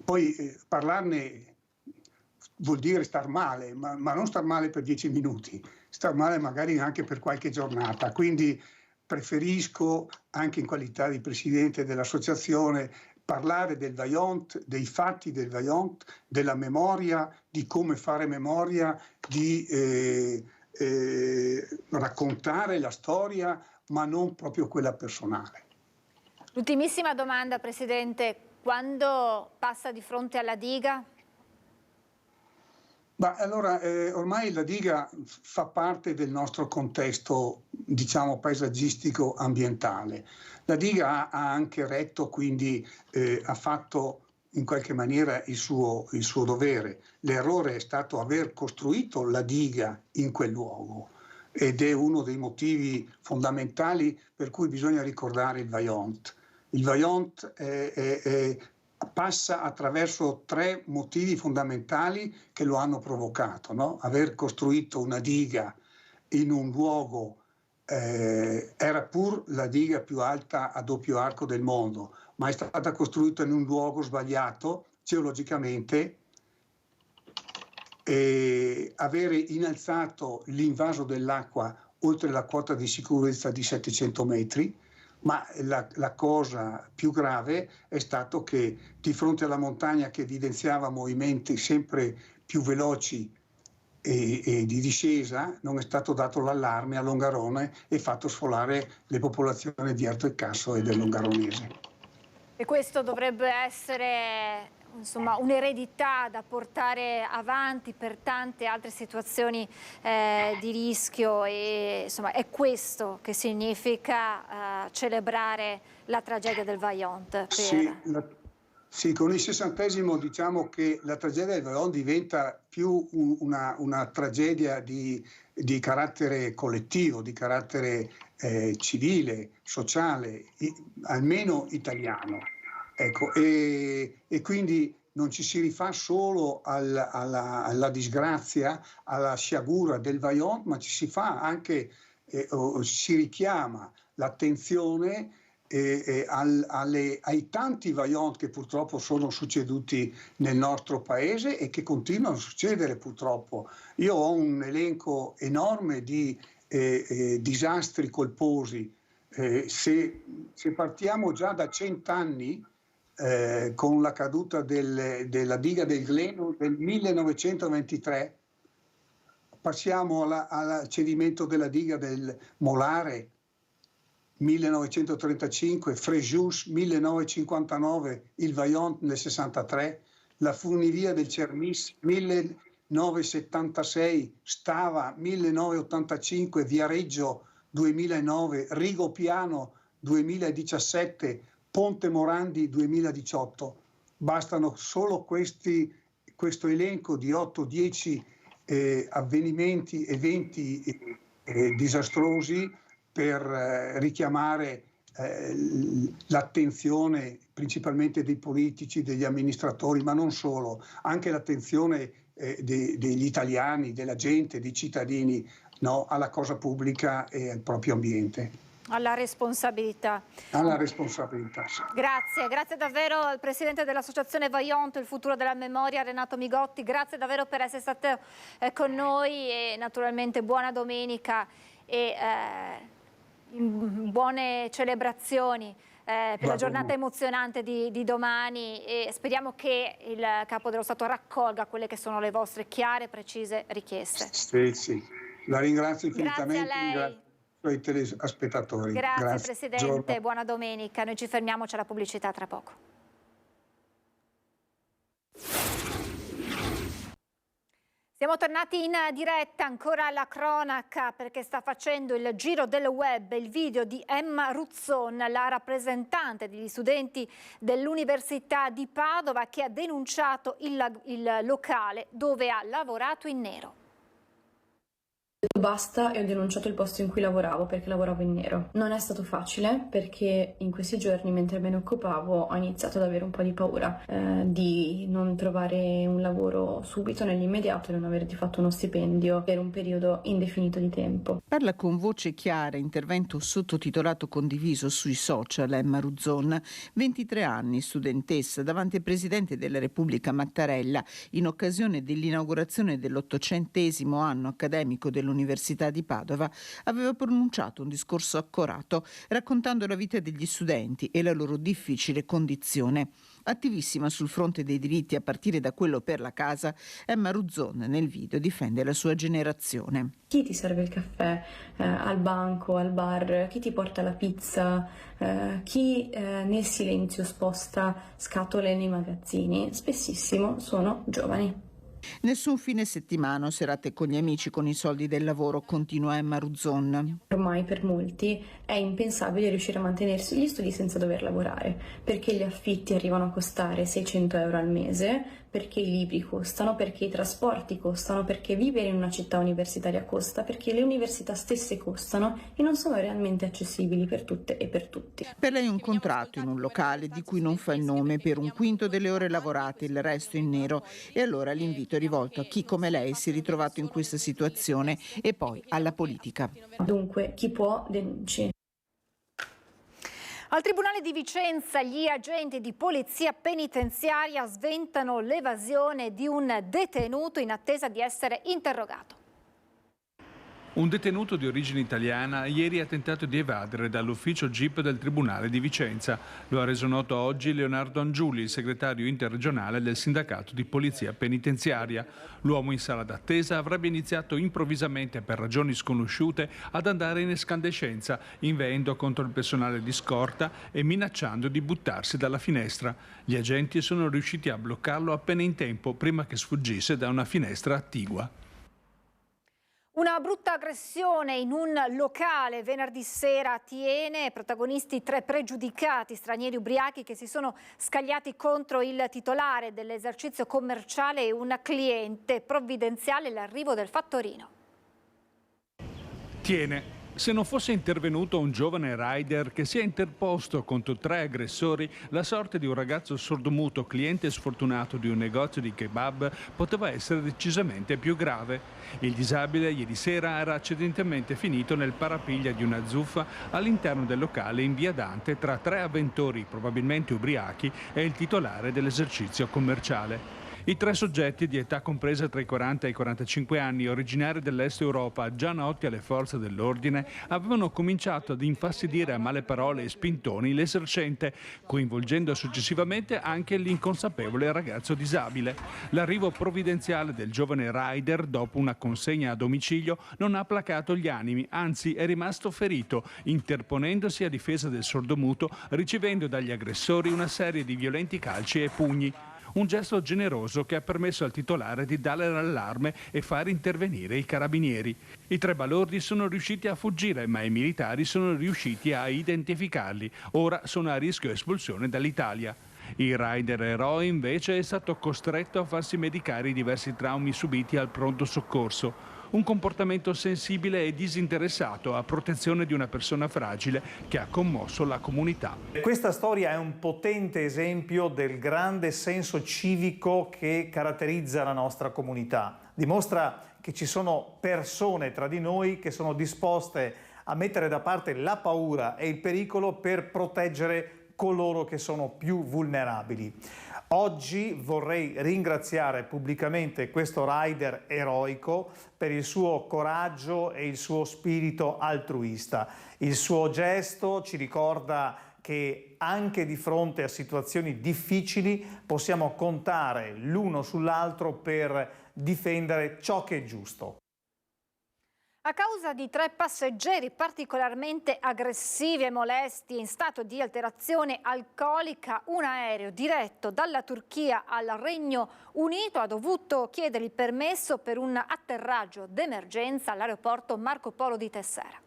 poi parlarne vuol dire star male, ma non star male per 10 minuti, star male magari anche per qualche giornata, quindi preferisco, anche in qualità di presidente dell'associazione, parlare del Vaillant, dei fatti del Vaillant, della memoria, di come fare memoria, di raccontare la storia, ma non proprio quella personale. L'ultimissima domanda, Presidente, quando passa di fronte alla diga? Allora, ormai la diga fa parte del nostro contesto, diciamo, paesaggistico ambientale. La diga ha anche retto, quindi ha fatto in qualche maniera il suo dovere. L'errore è stato aver costruito la diga in quel luogo ed è uno dei motivi fondamentali per cui bisogna ricordare il Vajont. Il Vajont passa attraverso 3 motivi fondamentali che lo hanno provocato, no? Aver costruito una diga in un luogo, era pur la diga più alta a doppio arco del mondo, ma è stata costruita in un luogo sbagliato geologicamente, e avere innalzato l'invaso dell'acqua oltre la quota di sicurezza di 700 metri, ma la cosa più grave è stato che di fronte alla montagna che evidenziava movimenti sempre più veloci e di discesa non è stato dato l'allarme a Longarone e fatto sfolare le popolazioni di Erto e Casso e del Longaronese. E questo dovrebbe essere, insomma, un'eredità da portare avanti per tante altre situazioni di rischio, e insomma è questo che significa celebrare la tragedia del Vajont. Sì, con il 60° diciamo che la tragedia del Vajont diventa più una tragedia di carattere collettivo, di carattere civile, sociale, almeno italiano. Ecco, e quindi non ci si rifà solo alla disgrazia, alla sciagura del Vajont, ma ci si fa anche, si richiama l'attenzione ai tanti Vajont che purtroppo sono succeduti nel nostro paese e che continuano a succedere purtroppo. Io ho un elenco enorme di disastri colposi. Se partiamo già da 100 anni, con la caduta della diga del Gleno del 1923, passiamo al cedimento della diga del Molare 1935, Fréjus 1959, il Vajont nel 63, la funivia del Cermis 1976, Stava 1985, Viareggio 2009, Rigopiano 2017, Ponte Morandi 2018. Bastano solo questo elenco di 8-10 eventi disastrosi per richiamare l'attenzione principalmente dei politici, degli amministratori, ma non solo, anche l'attenzione degli italiani, della gente, dei cittadini, no, alla cosa pubblica e al proprio ambiente. Alla responsabilità. Alla responsabilità, sì. Grazie davvero al Presidente dell'Associazione Vajont, il futuro della memoria, Renato Migotti, grazie davvero per essere stato con noi e naturalmente buona domenica e buone celebrazioni per la giornata emozionante di domani, e speriamo che il Capo dello Stato raccolga quelle che sono le vostre chiare e precise richieste. Sì. La ringrazio infinitamente. Grazie a lei. Ai telespettatori. Grazie Presidente, buona domenica. Noi ci fermiamo, c'è la pubblicità tra poco. Siamo tornati in diretta, ancora la cronaca, perché sta facendo il giro del web il video di Emma Ruzzon, la rappresentante degli studenti dell'Università di Padova, che ha denunciato il locale dove ha lavorato in nero. Basta, e ho denunciato il posto in cui lavoravo perché lavoravo in nero. Non è stato facile perché in questi giorni, mentre me ne occupavo, ho iniziato ad avere un po' di paura di non trovare un lavoro subito nell'immediato e non aver di fatto uno stipendio per un periodo indefinito di tempo. Parla con voce chiara, intervento sottotitolato condiviso sui social, Emma Ruzzon, 23 anni, studentessa, davanti al Presidente della Repubblica Mattarella in occasione dell'inaugurazione dell'800° anno accademico dell'Università all'Università di Padova, aveva pronunciato un discorso accorato raccontando la vita degli studenti e la loro difficile condizione. Attivissima sul fronte dei diritti a partire da quello per la casa, Emma Ruzzon nel video difende la sua generazione. Chi ti serve il caffè al banco, al bar, chi ti porta la pizza, chi nel silenzio sposta scatole nei magazzini, spessissimo sono giovani. Nessun fine settimana o serate con gli amici con i soldi del lavoro, continua Emma Ruzzon. Ormai per molti è impensabile riuscire a mantenersi gli studi senza dover lavorare, perché gli affitti arrivano a costare 600 euro al mese, perché i libri costano, perché i trasporti costano, perché vivere in una città universitaria costa, perché le università stesse costano e non sono realmente accessibili per tutte e per tutti. Per lei un contratto in un locale di cui non fa il nome per un quinto delle ore lavorate, il resto in nero. E allora l'invito è rivolto a chi come lei si è ritrovato in questa situazione e poi alla politica. Dunque, chi può denunci. Al Tribunale di Vicenza gli agenti di polizia penitenziaria sventano l'evasione di un detenuto in attesa di essere interrogato. Un detenuto di origine italiana ieri ha tentato di evadere dall'ufficio GIP del Tribunale di Vicenza. Lo ha reso noto oggi Leonardo Angiuli, il segretario interregionale del sindacato di polizia penitenziaria. L'uomo in sala d'attesa avrebbe iniziato improvvisamente, per ragioni sconosciute, ad andare in escandescenza, inveendo contro il personale di scorta e minacciando di buttarsi dalla finestra. Gli agenti sono riusciti a bloccarlo appena in tempo, prima che sfuggisse da una finestra attigua. Una brutta aggressione in un locale venerdì sera a Thiene, protagonisti 3 pregiudicati stranieri ubriachi che si sono scagliati contro il titolare dell'esercizio commerciale e un cliente. Provvidenziale l'arrivo del fattorino. Thiene. Se non fosse intervenuto un giovane rider che si è interposto contro 3 aggressori, la sorte di un ragazzo sordomuto, cliente sfortunato di un negozio di kebab, poteva essere decisamente più grave. Il disabile ieri sera era accidentalmente finito nel parapiglia di una zuffa all'interno del locale in via Dante tra 3 avventori, probabilmente ubriachi, e il titolare dell'esercizio commerciale. I 3 soggetti di età compresa tra i 40 e i 45 anni, originari dell'Est Europa, già noti alle forze dell'ordine, avevano cominciato ad infastidire a male parole e spintoni l'esercente, coinvolgendo successivamente anche l'inconsapevole ragazzo disabile. L'arrivo provvidenziale del giovane rider, dopo una consegna a domicilio, non ha placato gli animi, anzi è rimasto ferito, interponendosi a difesa del sordomuto, ricevendo dagli aggressori una serie di violenti calci e pugni. Un gesto generoso che ha permesso al titolare di dare l'allarme e far intervenire i carabinieri. I 3 balordi sono riusciti a fuggire, ma i militari sono riusciti a identificarli. Ora sono a rischio espulsione dall'Italia. Il rider eroe invece è stato costretto a farsi medicare i diversi traumi subiti al pronto soccorso. Un comportamento sensibile e disinteressato a protezione di una persona fragile che ha commosso la comunità. Questa storia è un potente esempio del grande senso civico che caratterizza la nostra comunità. Dimostra che ci sono persone tra di noi che sono disposte a mettere da parte la paura e il pericolo per proteggere coloro che sono più vulnerabili. Oggi vorrei ringraziare pubblicamente questo rider eroico per il suo coraggio e il suo spirito altruista. Il suo gesto ci ricorda che anche di fronte a situazioni difficili possiamo contare l'uno sull'altro per difendere ciò che è giusto. A causa di 3 passeggeri particolarmente aggressivi e molesti in stato di alterazione alcolica, un aereo diretto dalla Turchia al Regno Unito ha dovuto chiedere il permesso per un atterraggio d'emergenza all'aeroporto Marco Polo di Tessera.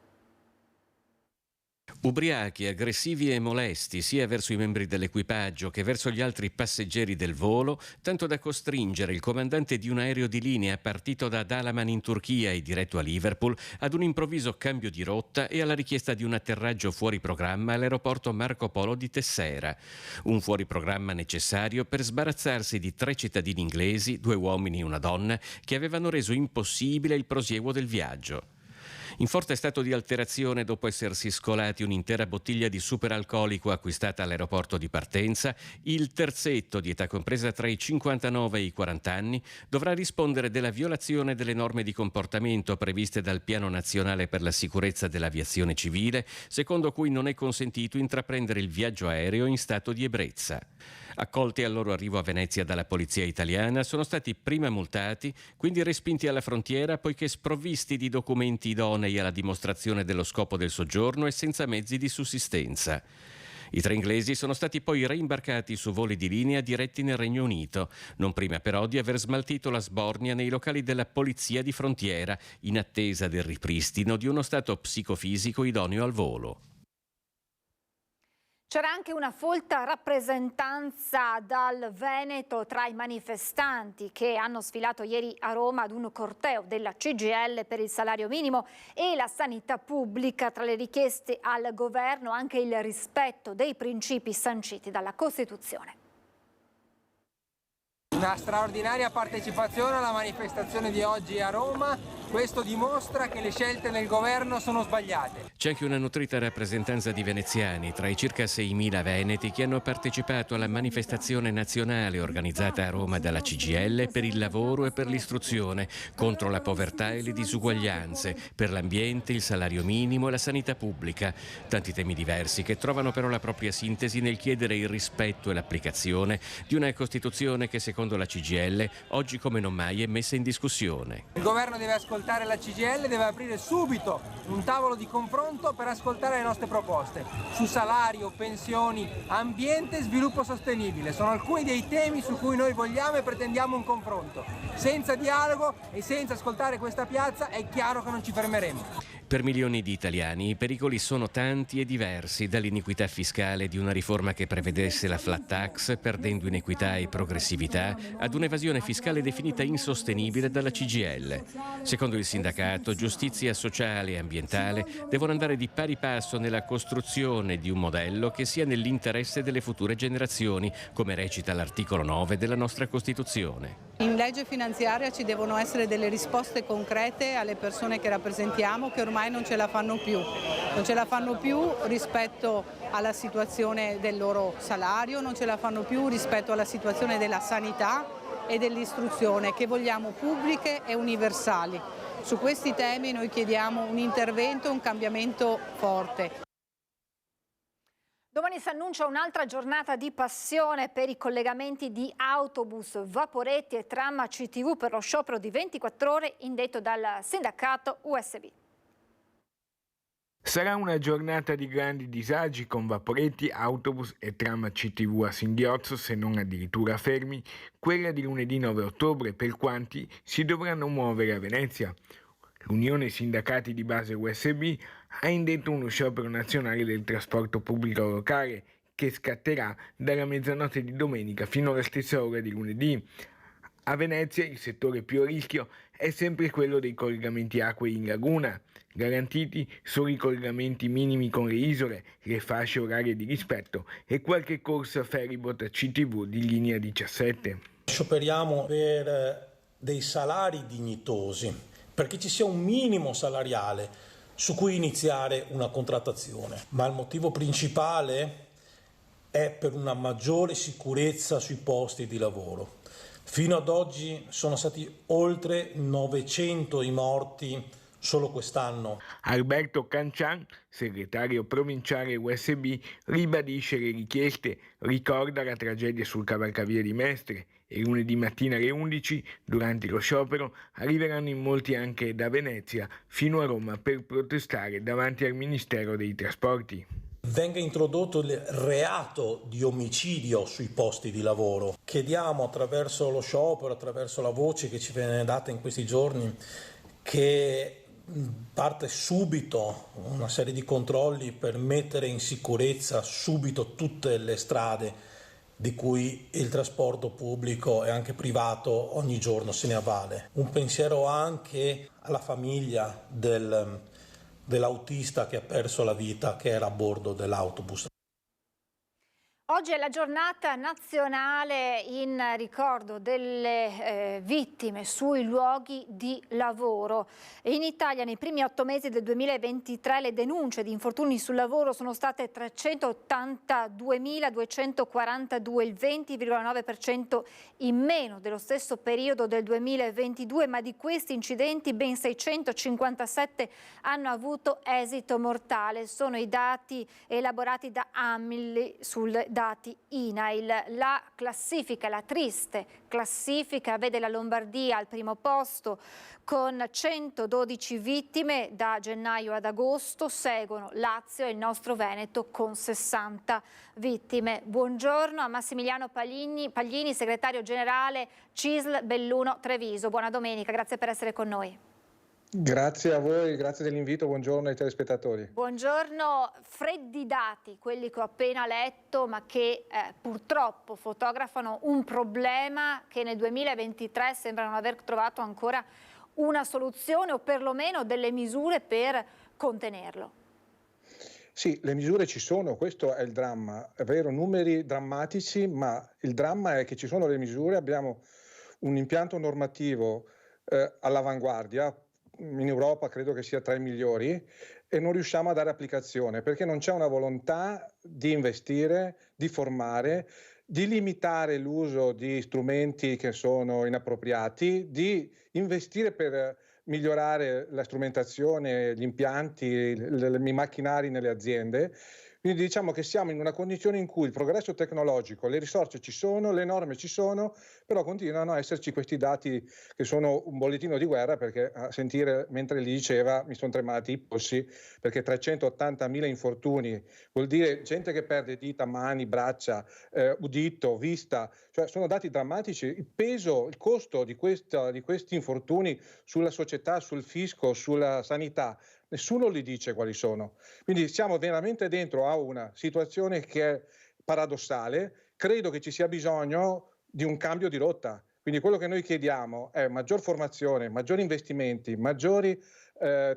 Ubriachi, aggressivi e molesti sia verso i membri dell'equipaggio che verso gli altri passeggeri del volo, tanto da costringere il comandante di un aereo di linea partito da Dalaman in Turchia e diretto a Liverpool ad un improvviso cambio di rotta e alla richiesta di un atterraggio fuori programma all'aeroporto Marco Polo di Tessera. Un fuori programma necessario per sbarazzarsi di 3 cittadini inglesi, 2 uomini e una donna, che avevano reso impossibile il prosieguo del viaggio. In forte stato di alterazione dopo essersi scolati un'intera bottiglia di superalcolico acquistata all'aeroporto di partenza, il terzetto di età compresa tra i 59 e i 40 anni dovrà rispondere della violazione delle norme di comportamento previste dal Piano Nazionale per la Sicurezza dell'Aviazione Civile, secondo cui non è consentito intraprendere il viaggio aereo in stato di ebbrezza. Accolti al loro arrivo a Venezia dalla polizia italiana, sono stati prima multati, quindi respinti alla frontiera poiché sprovvisti di documenti idonei alla dimostrazione dello scopo del soggiorno e senza mezzi di sussistenza. I 3 inglesi sono stati poi reimbarcati su voli di linea diretti nel Regno Unito, non prima però di aver smaltito la sbornia nei locali della polizia di frontiera, in attesa del ripristino di uno stato psicofisico idoneo al volo. C'era anche una folta rappresentanza dal Veneto tra i manifestanti che hanno sfilato ieri a Roma ad un corteo della CGIL per il salario minimo e la sanità pubblica. Tra le richieste al governo anche il rispetto dei principi sanciti dalla Costituzione. Una straordinaria partecipazione alla manifestazione di oggi a Roma. Questo dimostra che le scelte del governo sono sbagliate. C'è anche una nutrita rappresentanza di veneziani tra i circa 6.000 veneti che hanno partecipato alla manifestazione nazionale organizzata a Roma dalla CGIL per il lavoro e per l'istruzione, contro la povertà e le disuguaglianze, per l'ambiente, il salario minimo e la sanità pubblica. Tanti temi diversi che trovano però la propria sintesi nel chiedere il rispetto e l'applicazione di una Costituzione che secondo la CGIL oggi come non mai è messa in discussione. Il governo deve ascoltare la CGIL, deve aprire subito un tavolo di confronto per ascoltare le nostre proposte su salario, pensioni, ambiente e sviluppo sostenibile. Sono alcuni dei temi su cui noi vogliamo e pretendiamo un confronto. Senza dialogo e senza ascoltare questa piazza è chiaro che non ci fermeremo. Per milioni di italiani i pericoli sono tanti e diversi, dall'iniquità fiscale di una riforma che prevedesse la flat tax, perdendo inequità e progressività, ad un'evasione fiscale definita insostenibile dalla CGIL. Secondo il sindacato, giustizia sociale e ambientale devono andare di pari passo nella costruzione di un modello che sia nell'interesse delle future generazioni, come recita l'articolo 9 della nostra Costituzione. In legge finanziaria ci devono essere delle risposte concrete alle persone che rappresentiamo che ormai non ce la fanno più. Non ce la fanno più rispetto alla situazione del loro salario, non ce la fanno più rispetto alla situazione della sanità e dell'istruzione che vogliamo pubbliche e universali. Su questi temi noi chiediamo un intervento, un cambiamento forte. Domani si annuncia un'altra giornata di passione per i collegamenti di autobus, vaporetti e tram CTV per lo sciopero di 24 ore indetto dal sindacato USB. Sarà una giornata di grandi disagi con vaporetti, autobus e tram CTV a singhiozzo, se non addirittura fermi, quella di lunedì 9 ottobre per quanti si dovranno muovere a Venezia. L'Unione Sindacati di Base USB ha indetto uno sciopero nazionale del trasporto pubblico locale che scatterà dalla mezzanotte di domenica fino alla stessa ora di lunedì. A Venezia il settore più a rischio è sempre quello dei collegamenti acquei in laguna. Garantiti solo i collegamenti minimi con le isole, le fasce orarie di rispetto e qualche corsa ferryboat CTV di linea 17. Scioperiamo per dei salari dignitosi, perché ci sia un minimo salariale su cui iniziare una contrattazione. Ma il motivo principale è per una maggiore sicurezza sui posti di lavoro. Fino ad oggi sono stati oltre 900 i morti solo quest'anno. Alberto Cancian, segretario provinciale USB, ribadisce le richieste, ricorda la tragedia sul cavalcavia di Mestre e lunedì mattina alle 11, durante lo sciopero, arriveranno in molti anche da Venezia fino a Roma per protestare davanti al Ministero dei Trasporti. Venga introdotto il reato di omicidio sui posti di lavoro. Chiediamo attraverso lo sciopero, attraverso la voce che ci viene data in questi giorni, che parte subito una serie di controlli per mettere in sicurezza subito tutte le strade di cui il trasporto pubblico e anche privato ogni giorno se ne avvale. Un pensiero anche alla famiglia dell'autista che ha perso la vita, che era a bordo dell'autobus. Oggi è la giornata nazionale in ricordo delle vittime sui luoghi di lavoro. In Italia nei primi 8 mesi del 2023 le denunce di infortuni sul lavoro sono state 382.242, il 20,9% in meno dello stesso periodo del 2022, ma di questi incidenti ben 657 hanno avuto esito mortale. Sono i dati elaborati da ANMIL sul dati INAIL. La classifica, la triste classifica, vede la Lombardia al primo posto con 112 vittime da gennaio ad agosto, seguono Lazio e il nostro Veneto con 60 vittime. Buongiorno a Massimiliano Paglini, segretario generale CISL Belluno Treviso. Buona domenica, grazie per essere con noi. Grazie a voi, grazie dell'invito, buongiorno ai telespettatori. Buongiorno, freddi dati, quelli che ho appena letto, ma che purtroppo fotografano un problema che nel 2023 sembrano aver trovato ancora una soluzione o perlomeno delle misure per contenerlo. Sì, le misure ci sono, questo è il dramma, è vero, numeri drammatici, ma il dramma è che ci sono le misure, abbiamo un impianto normativo all'avanguardia, in Europa credo che sia tra i migliori, e non riusciamo a dare applicazione perché non c'è una volontà di investire, di formare, di limitare l'uso di strumenti che sono inappropriati, di investire per migliorare la strumentazione, gli impianti, i macchinari nelle aziende. Quindi diciamo che siamo in una condizione in cui il progresso tecnologico, le risorse ci sono, le norme ci sono, però continuano a esserci questi dati che sono un bollettino di guerra, perché a sentire mentre li diceva mi sono tremati i polsi, perché 380.000 infortuni vuol dire gente che perde dita, mani, braccia, udito, vista, cioè sono dati drammatici. Il peso, il costo di questi infortuni sulla società, sul fisco, sulla sanità, nessuno li dice quali sono. Quindi siamo veramente dentro a una situazione che è paradossale. Credo che ci sia bisogno di un cambio di rotta. Quindi quello che noi chiediamo è maggior formazione, maggiori investimenti, maggiori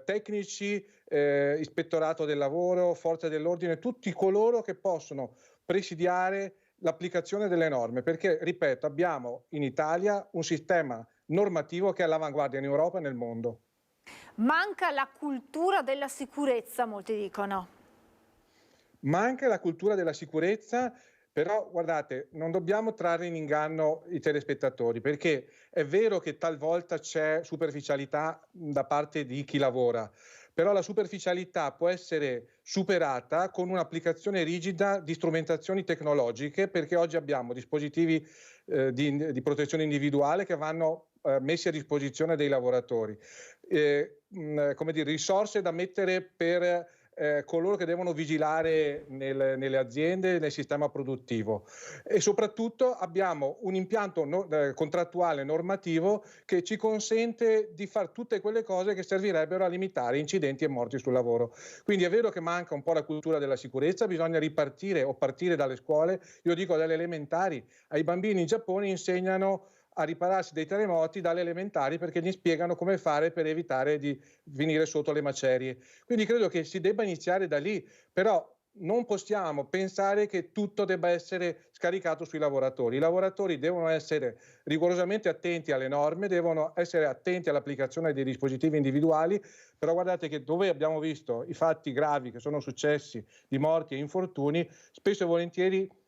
tecnici, ispettorato del lavoro, forze dell'ordine, tutti coloro che possono presidiare l'applicazione delle norme. Perché, ripeto, abbiamo in Italia un sistema normativo che è all'avanguardia in Europa e nel mondo. Manca la cultura della sicurezza, molti dicono. Manca la cultura della sicurezza, però guardate, non dobbiamo trarre in inganno i telespettatori, perché è vero che talvolta c'è superficialità da parte di chi lavora, però la superficialità può essere superata con un'applicazione rigida di strumentazioni tecnologiche, perché oggi abbiamo dispositivi di protezione individuale che vanno messi a disposizione dei lavoratori, come dire, risorse da mettere per coloro che devono vigilare nelle aziende, nel sistema produttivo, e soprattutto abbiamo un impianto contrattuale normativo che ci consente di fare tutte quelle cose che servirebbero a limitare incidenti e morti sul lavoro. Quindi è vero che manca un po' la cultura della sicurezza, bisogna ripartire o partire dalle scuole, io dico dalle elementari. Ai bambini in Giappone insegnano a ripararsi dei terremoti dalle elementari, perché gli spiegano come fare per evitare di venire sotto le macerie. Quindi credo che si debba iniziare da lì, però non possiamo pensare che tutto debba essere scaricato sui lavoratori. I lavoratori devono essere rigorosamente attenti alle norme, devono essere attenti all'applicazione dei dispositivi individuali, però guardate che dove abbiamo visto i fatti gravi che sono successi di morti e infortuni, spesso e volentieri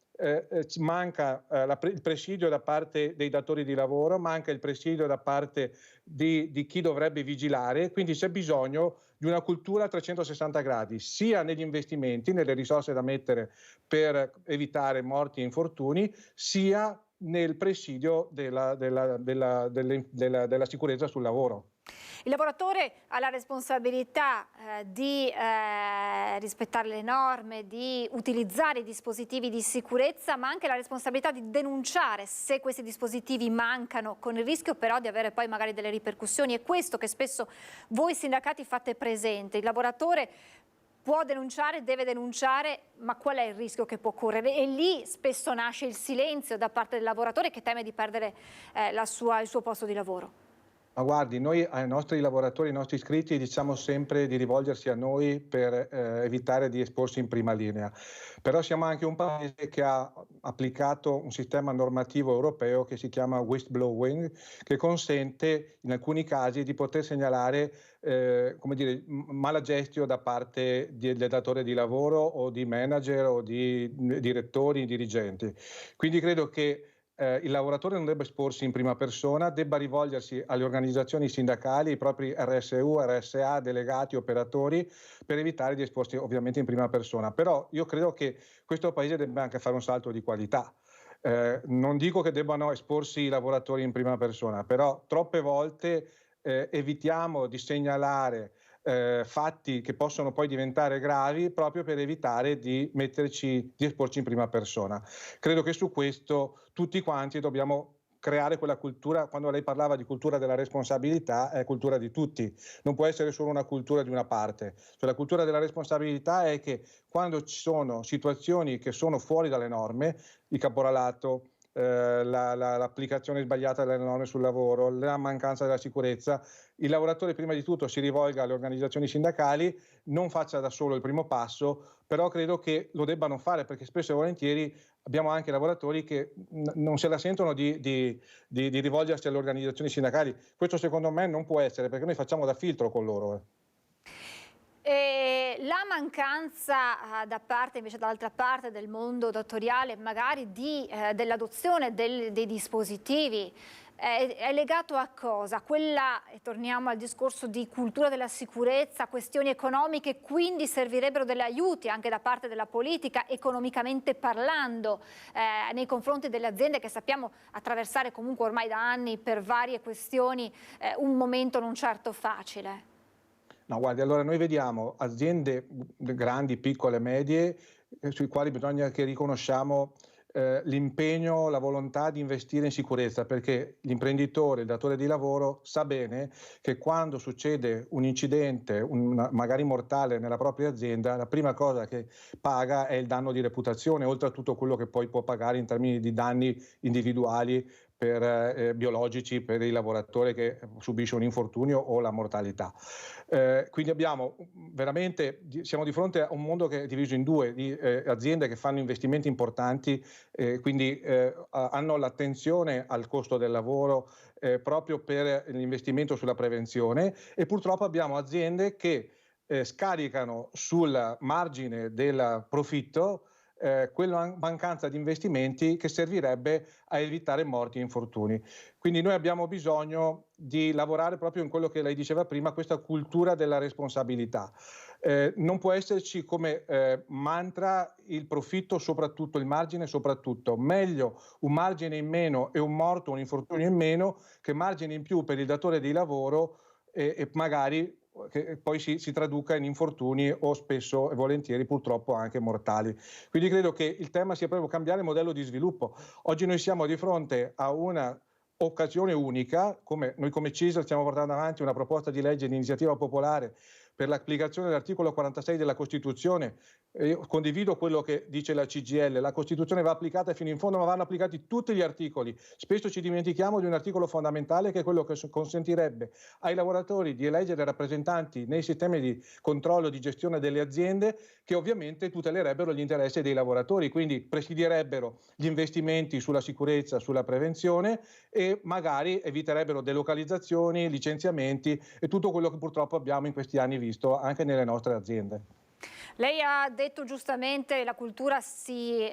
manca il presidio da parte dei datori di lavoro, manca il presidio da parte di chi dovrebbe vigilare, quindi c'è bisogno di una cultura a 360 gradi, sia negli investimenti, nelle risorse da mettere per evitare morti e infortuni, sia nel presidio della sicurezza sul lavoro. Il lavoratore ha la responsabilità di rispettare le norme, di utilizzare i dispositivi di sicurezza, ma anche la responsabilità di denunciare se questi dispositivi mancano, con il rischio però di avere poi magari delle ripercussioni. È questo che spesso voi sindacati fate presente. Il lavoratore può denunciare, deve denunciare, ma qual è il rischio che può correre? E lì spesso nasce il silenzio da parte del lavoratore che teme di perdere il suo posto di lavoro. Ma guardi, noi ai nostri lavoratori, ai nostri iscritti diciamo sempre di rivolgersi a noi per evitare di esporsi in prima linea, però siamo anche un paese che ha applicato un sistema normativo europeo che si chiama whistleblowing, che consente in alcuni casi di poter segnalare come dire, mala gestio da parte del datore di lavoro o di manager o di direttori, dirigenti. Quindi credo che il lavoratore non debba esporsi in prima persona, debba rivolgersi alle organizzazioni sindacali, i propri RSU, RSA, delegati, operatori, per evitare di esporsi ovviamente in prima persona. Però io credo che questo paese debba anche fare un salto di qualità. Non dico che debbano esporsi i lavoratori in prima persona, però troppe volte evitiamo di segnalare fatti che possono poi diventare gravi proprio per evitare di esporci in prima persona. Credo che su questo tutti quanti dobbiamo creare quella cultura. Quando lei parlava di cultura della responsabilità, è cultura di tutti, non può essere solo una cultura di una parte. Cioè, la cultura della responsabilità è che quando ci sono situazioni che sono fuori dalle norme, il caporalato, l'applicazione sbagliata delle norme sul lavoro, la mancanza della sicurezza, il lavoratore prima di tutto si rivolga alle organizzazioni sindacali, non faccia da solo il primo passo, però credo che lo debbano fare, perché spesso e volentieri abbiamo anche lavoratori che non se la sentono di rivolgersi alle organizzazioni sindacali. Questo secondo me non può essere, perché noi facciamo da filtro con loro. La mancanza da parte, invece dall'altra parte del mondo datoriale, magari dell'adozione dei dispositivi, è legato a cosa? E torniamo al discorso di cultura della sicurezza, questioni economiche, quindi servirebbero degli aiuti anche da parte della politica, economicamente parlando, nei confronti delle aziende che sappiamo attraversare comunque ormai da anni per varie questioni un momento non certo facile. No, guardi, allora noi vediamo aziende grandi, piccole, medie, sui quali bisogna che riconosciamo l'impegno, la volontà di investire in sicurezza, perché l'imprenditore, il datore di lavoro sa bene che quando succede un incidente, magari mortale nella propria azienda, la prima cosa che paga è il danno di reputazione, oltre a tutto quello che poi può pagare in termini di danni individuali biologici per il lavoratore che subisce un infortunio o la mortalità. Quindi siamo di fronte a un mondo che è diviso in due, di aziende che fanno investimenti importanti, quindi hanno l'attenzione al costo del lavoro proprio per l'investimento sulla prevenzione, e purtroppo abbiamo aziende che scaricano sul margine del profitto quella mancanza di investimenti che servirebbe a evitare morti e infortuni. Quindi noi abbiamo bisogno di lavorare proprio in quello che lei diceva prima, questa cultura della responsabilità. Non può esserci come mantra il profitto, soprattutto il margine, soprattutto. Meglio un margine in meno e un morto, un infortunio in meno, che margine in più per il datore di lavoro e magari che poi si traduca in infortuni o spesso e volentieri purtroppo anche mortali. Quindi credo che il tema sia proprio cambiare il modello di sviluppo. Oggi noi siamo di fronte a una occasione unica, noi come CISL stiamo portando avanti una proposta di legge di iniziativa popolare per l'applicazione dell'articolo 46 della Costituzione. Io condivido quello che dice la CGIL, la Costituzione va applicata fino in fondo, ma vanno applicati tutti gli articoli. Spesso ci dimentichiamo di un articolo fondamentale, che è quello che consentirebbe ai lavoratori di eleggere rappresentanti nei sistemi di controllo di gestione delle aziende, che ovviamente tutelerebbero gli interessi dei lavoratori, quindi presidierebbero gli investimenti sulla sicurezza, sulla prevenzione, e magari eviterebbero delocalizzazioni, licenziamenti e tutto quello che purtroppo abbiamo in questi anni visto anche nelle nostre aziende. Lei ha detto giustamente che la cultura si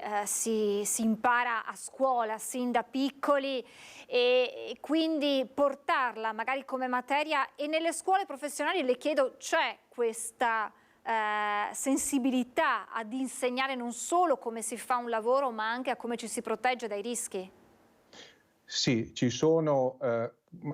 impara a scuola, sin da piccoli, e quindi portarla magari come materia. E nelle scuole professionali, le chiedo, c'è questa sensibilità ad insegnare non solo come si fa un lavoro, ma anche a come ci si protegge dai rischi? Sì, ci sono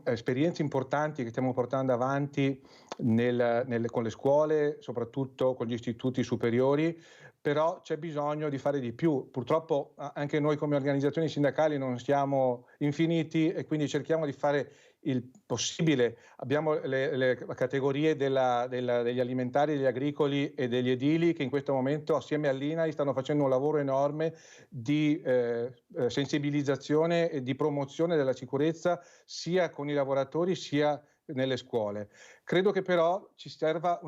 esperienze importanti che stiamo portando avanti con le scuole, soprattutto con gli istituti superiori, però c'è bisogno di fare di più. Purtroppo anche noi come organizzazioni sindacali non siamo infiniti, e quindi cerchiamo di fare il possibile. Abbiamo le categorie degli alimentari, degli agricoli e degli edili che in questo momento assieme all'INAI stanno facendo un lavoro enorme di sensibilizzazione e di promozione della sicurezza sia con i lavoratori sia nelle scuole. Credo che però ci serva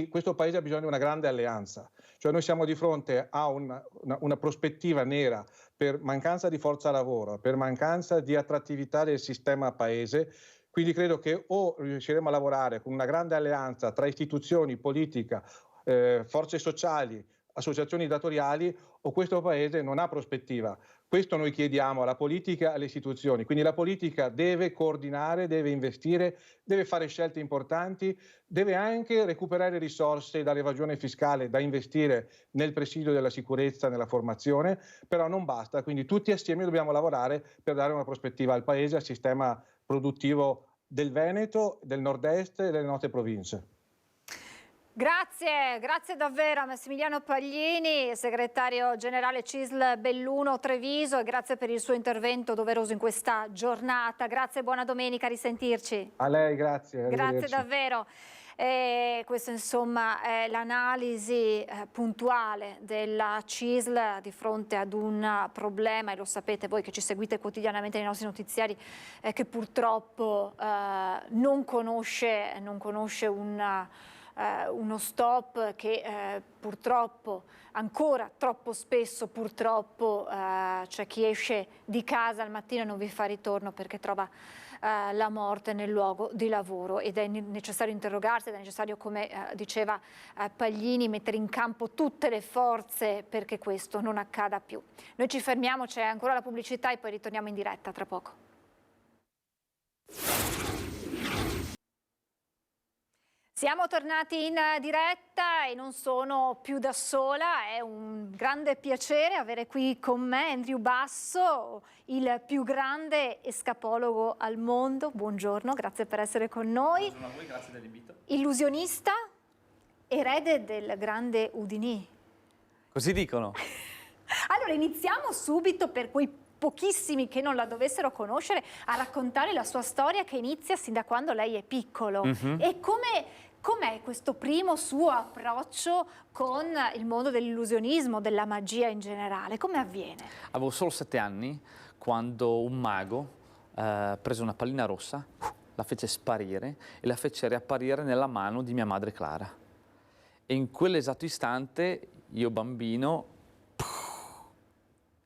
questo Paese ha bisogno di una grande alleanza, cioè noi siamo di fronte a una prospettiva nera per mancanza di forza lavoro, per mancanza di attrattività del sistema Paese, quindi credo che o riusciremo a lavorare con una grande alleanza tra istituzioni, politica, forze sociali, associazioni datoriali, o questo Paese non ha prospettiva. Questo noi chiediamo alla politica e alle istituzioni, quindi la politica deve coordinare, deve investire, deve fare scelte importanti, deve anche recuperare risorse dall'evasione fiscale da investire nel presidio della sicurezza, nella formazione, però non basta, quindi tutti assieme dobbiamo lavorare per dare una prospettiva al Paese, al sistema produttivo del Veneto, del Nord-Est e delle nostre province. Grazie davvero a Massimiliano Paglini, segretario generale CISL Belluno Treviso, e grazie per il suo intervento doveroso in questa giornata. Grazie e buona domenica, a risentirci. A lei, grazie. Grazie davvero. Questa insomma è l'analisi puntuale della CISL di fronte ad un problema, e lo sapete voi che ci seguite quotidianamente nei nostri notiziari, che purtroppo non conosce uno stop, che purtroppo ancora troppo spesso c'è chi esce di casa al mattino e non vi fa ritorno perché trova la morte nel luogo di lavoro, ed è necessario interrogarsi, ed è necessario, come diceva Paglini, mettere in campo tutte le forze perché questo non accada più. Noi ci fermiamo, c'è ancora la pubblicità e poi ritorniamo in diretta tra poco. Siamo tornati in diretta e non sono più da sola, è un grande piacere avere qui con me Andrew Basso, il più grande escapologo al mondo. Buongiorno, grazie per essere con noi. Buongiorno a voi, grazie dell'invito. Illusionista, erede del grande Houdini. Così dicono. Allora iniziamo subito, per quei pochissimi che non la dovessero conoscere, a raccontare la sua storia, che inizia sin da quando lei è piccolo. E com'è questo primo suo approccio con il mondo dell'illusionismo, della magia in generale? Come avviene? Avevo solo 7 anni quando un mago prese una pallina rossa, la fece sparire e la fece riapparire nella mano di mia madre Clara. E in quell'esatto istante, io bambino,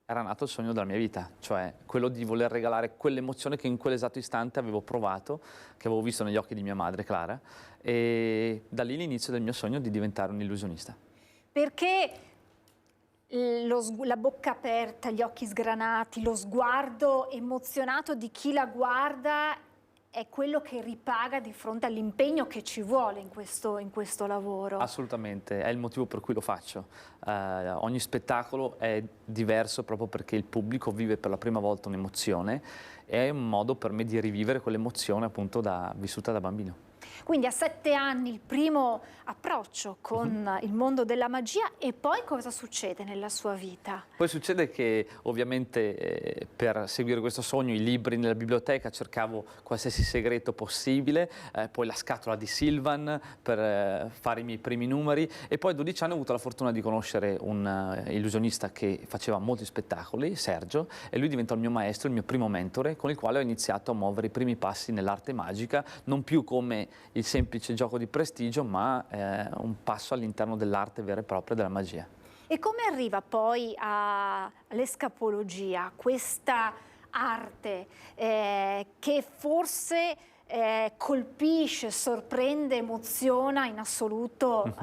era nato il sogno della mia vita, cioè quello di voler regalare quell'emozione che in quell'esatto istante avevo provato, che avevo visto negli occhi di mia madre Clara, e da lì l'inizio del mio sogno di diventare un illusionista. Perché la bocca aperta, gli occhi sgranati, lo sguardo emozionato di chi la guarda è quello che ripaga di fronte all'impegno che ci vuole in questo lavoro. Assolutamente, è il motivo per cui lo faccio. Ogni spettacolo è diverso proprio perché il pubblico vive per la prima volta un'emozione, e è un modo per me di rivivere quell'emozione appunto vissuta da bambino. Quindi a 7 anni il primo approccio con il mondo della magia, e poi cosa succede nella sua vita? Poi succede che ovviamente per seguire questo sogno, i libri nella biblioteca, cercavo qualsiasi segreto possibile, poi la scatola di Sylvan per fare i miei primi numeri, e poi a 12 anni ho avuto la fortuna di conoscere un illusionista che faceva molti spettacoli, Sergio, e lui diventò il mio maestro, il mio primo mentore, con il quale ho iniziato a muovere i primi passi nell'arte magica, non più come il semplice gioco di prestigio, ma un passo all'interno dell'arte vera e propria della magia. E come arriva poi all'escapologia, questa arte che forse colpisce, sorprende, emoziona in assoluto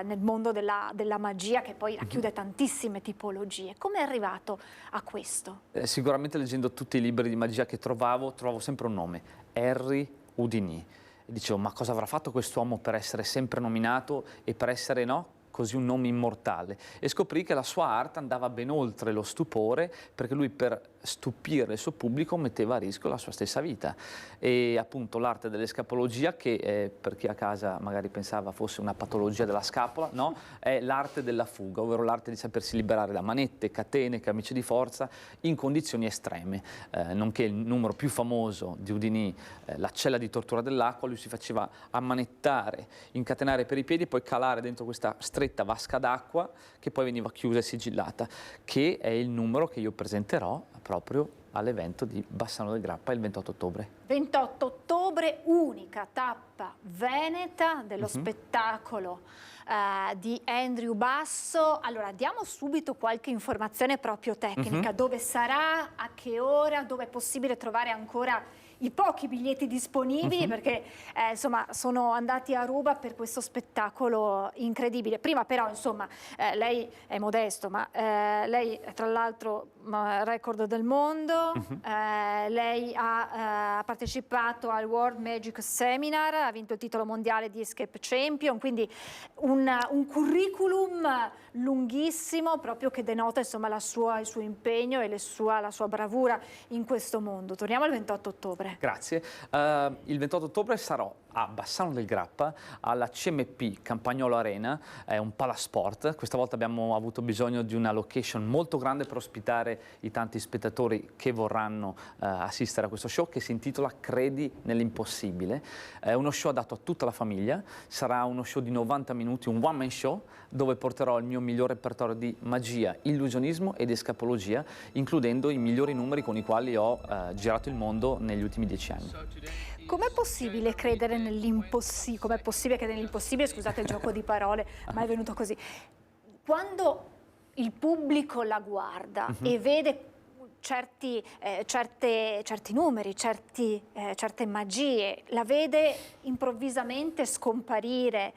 nel mondo della magia, che poi racchiude tantissime tipologie? Come è arrivato a questo? Sicuramente leggendo tutti i libri di magia che trovavo sempre un nome: Henry Houdini. Dicevo, ma cosa avrà fatto quest'uomo per essere sempre nominato e per essere, così un nome immortale? E scoprì che la sua arte andava ben oltre lo stupore, perché lui per stupire il suo pubblico metteva a rischio la sua stessa vita. E appunto l'arte dell'escapologia, che per chi a casa magari pensava fosse una patologia della scapola, no, è l'arte della fuga, ovvero l'arte di sapersi liberare da manette, catene, camicie di forza in condizioni estreme, nonché il numero più famoso di Houdini, la cella di tortura dell'acqua. Lui si faceva ammanettare, incatenare per i piedi e poi calare dentro questa stretta vasca d'acqua che poi veniva chiusa e sigillata, che è il numero che io presenterò proprio all'evento di Bassano del Grappa il 28 ottobre. 28 ottobre, unica tappa veneta dello spettacolo di Andrew Basso. Allora, diamo subito qualche informazione proprio tecnica. Dove sarà, a che ora, dove è possibile trovare ancora i pochi biglietti disponibili, perché insomma sono andati a ruba per questo spettacolo incredibile. Prima però insomma lei è modesto, ma lei è tra l'altro record del mondo, lei ha partecipato al World Magic Seminar, ha vinto il titolo mondiale di Escape Champion, quindi un curriculum lunghissimo proprio che denota insomma il suo impegno e la sua bravura in questo mondo. Torniamo al 28 ottobre. Grazie. Il 28 ottobre sarò a Bassano del Grappa, alla CMP Campagnolo Arena, è un palasport. Questa volta abbiamo avuto bisogno di una location molto grande per ospitare i tanti spettatori che vorranno assistere a questo show, che si intitola Credi nell'impossibile. È uno show adatto a tutta la famiglia, sarà uno show di 90 minuti, un one man show, dove porterò il mio miglior repertorio di magia, illusionismo ed escapologia, includendo i migliori numeri con i quali ho girato il mondo negli ultimi 10 anni. Com'è possibile credere nell'impossibile? Com'è possibile credere nell'impossibile? Scusate il gioco di parole, ma è venuto così. Quando il pubblico la guarda e vede certi numeri, certe magie, la vede improvvisamente scomparire,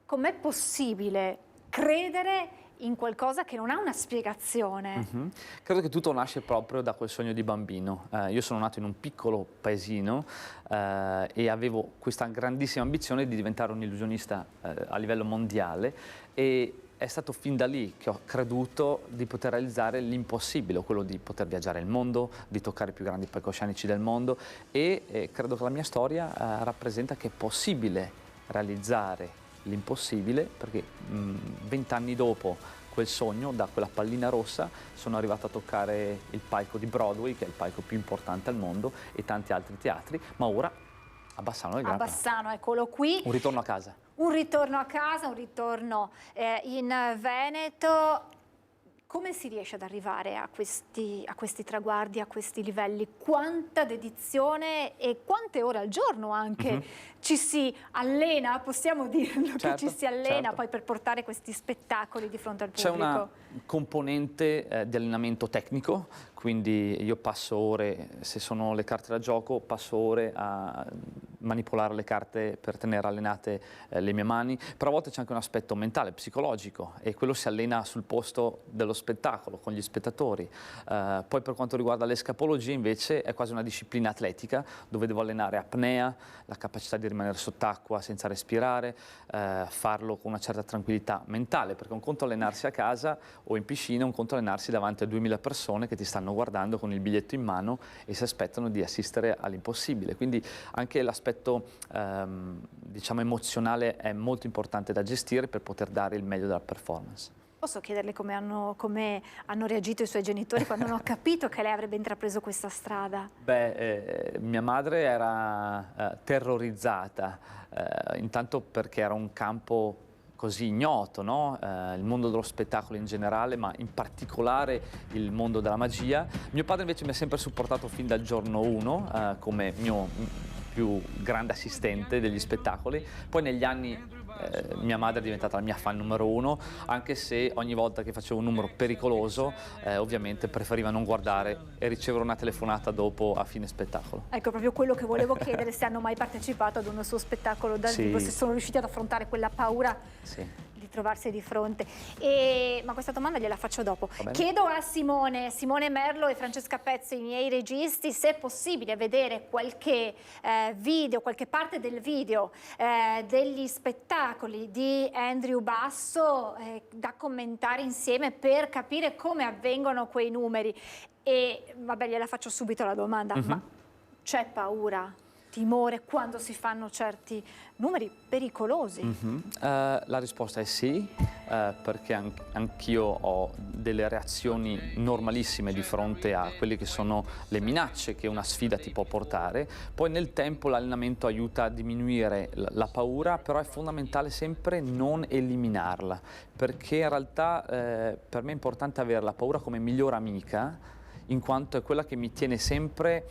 com'è possibile credere in qualcosa che non ha una spiegazione? Credo che tutto nasce proprio da quel sogno di bambino. Io sono nato in un piccolo paesino e avevo questa grandissima ambizione di diventare un illusionista a livello mondiale, e è stato fin da lì che ho creduto di poter realizzare l'impossibile, quello di poter viaggiare il mondo, di toccare i più grandi palcoscenici del mondo, e credo che la mia storia rappresenta che è possibile realizzare l'impossibile, perché 20 anni dopo quel sogno, da quella pallina rossa, sono arrivato a toccare il palco di Broadway, che è il palco più importante al mondo, e tanti altri teatri, ma ora a Bassano del Grappa. A Bassano, eccolo qui. Un ritorno a casa. Un ritorno a casa, un ritorno in Veneto. Come si riesce ad arrivare a questi traguardi, a questi livelli? Quanta dedizione e quante ore al giorno anche ci si allena, possiamo dirlo, che ci si allena poi per portare questi spettacoli di fronte al pubblico? C'è una componente di allenamento tecnico, quindi io passo ore, se sono le carte da gioco, passo ore a manipolare le carte per tenere allenate le mie mani, però a volte c'è anche un aspetto mentale, psicologico, e quello si allena sul posto dello spettacolo, con gli spettatori. Poi per quanto riguarda l'escapologia invece è quasi una disciplina atletica, dove devo allenare apnea, la capacità di rimanere sott'acqua senza respirare, farlo con una certa tranquillità mentale, perché un conto allenarsi a casa o in piscina, un conto allenarsi davanti a 2000 persone che ti stanno guardando con il biglietto in mano e si aspettano di assistere all'impossibile. Quindi anche l'aspetto diciamo emozionale è molto importante da gestire per poter dare il meglio della performance. Posso chiederle come hanno reagito i suoi genitori quando hanno capito che lei avrebbe intrapreso questa strada? Mia madre era terrorizzata, intanto perché era un campo così ignoto, no? Il mondo dello spettacolo in generale, ma in particolare il mondo della magia. Mio padre invece mi ha sempre supportato fin dal giorno 1 come mio più grande assistente degli spettacoli. Poi negli anni mia madre è diventata la mia fan numero 1, anche se ogni volta che facevo un numero pericoloso ovviamente preferiva non guardare e ricevere una telefonata dopo a fine spettacolo. Ecco, proprio quello che volevo chiedere, se hanno mai partecipato ad uno suo spettacolo dal vivo, se sono riusciti ad affrontare quella paura di ritrovarsi di fronte. Ma questa domanda gliela faccio dopo. bene. Chiedo a Simone Merlo e Francesca Pezzo, i miei registi, se è possibile vedere qualche video, qualche parte del video degli spettacoli di Andrew Basso da commentare insieme per capire come avvengono quei numeri. E vabbè, gliela faccio subito la domanda, ma c'è paura, timore quando si fanno certi numeri pericolosi? La risposta è sì, perché anch'io ho delle reazioni normalissime di fronte a quelle che sono le minacce che una sfida ti può portare. Poi nel tempo l'allenamento aiuta a diminuire la paura, però è fondamentale sempre non eliminarla, perché in realtà per me è importante avere la paura come migliore amica, in quanto è quella che mi tiene sempre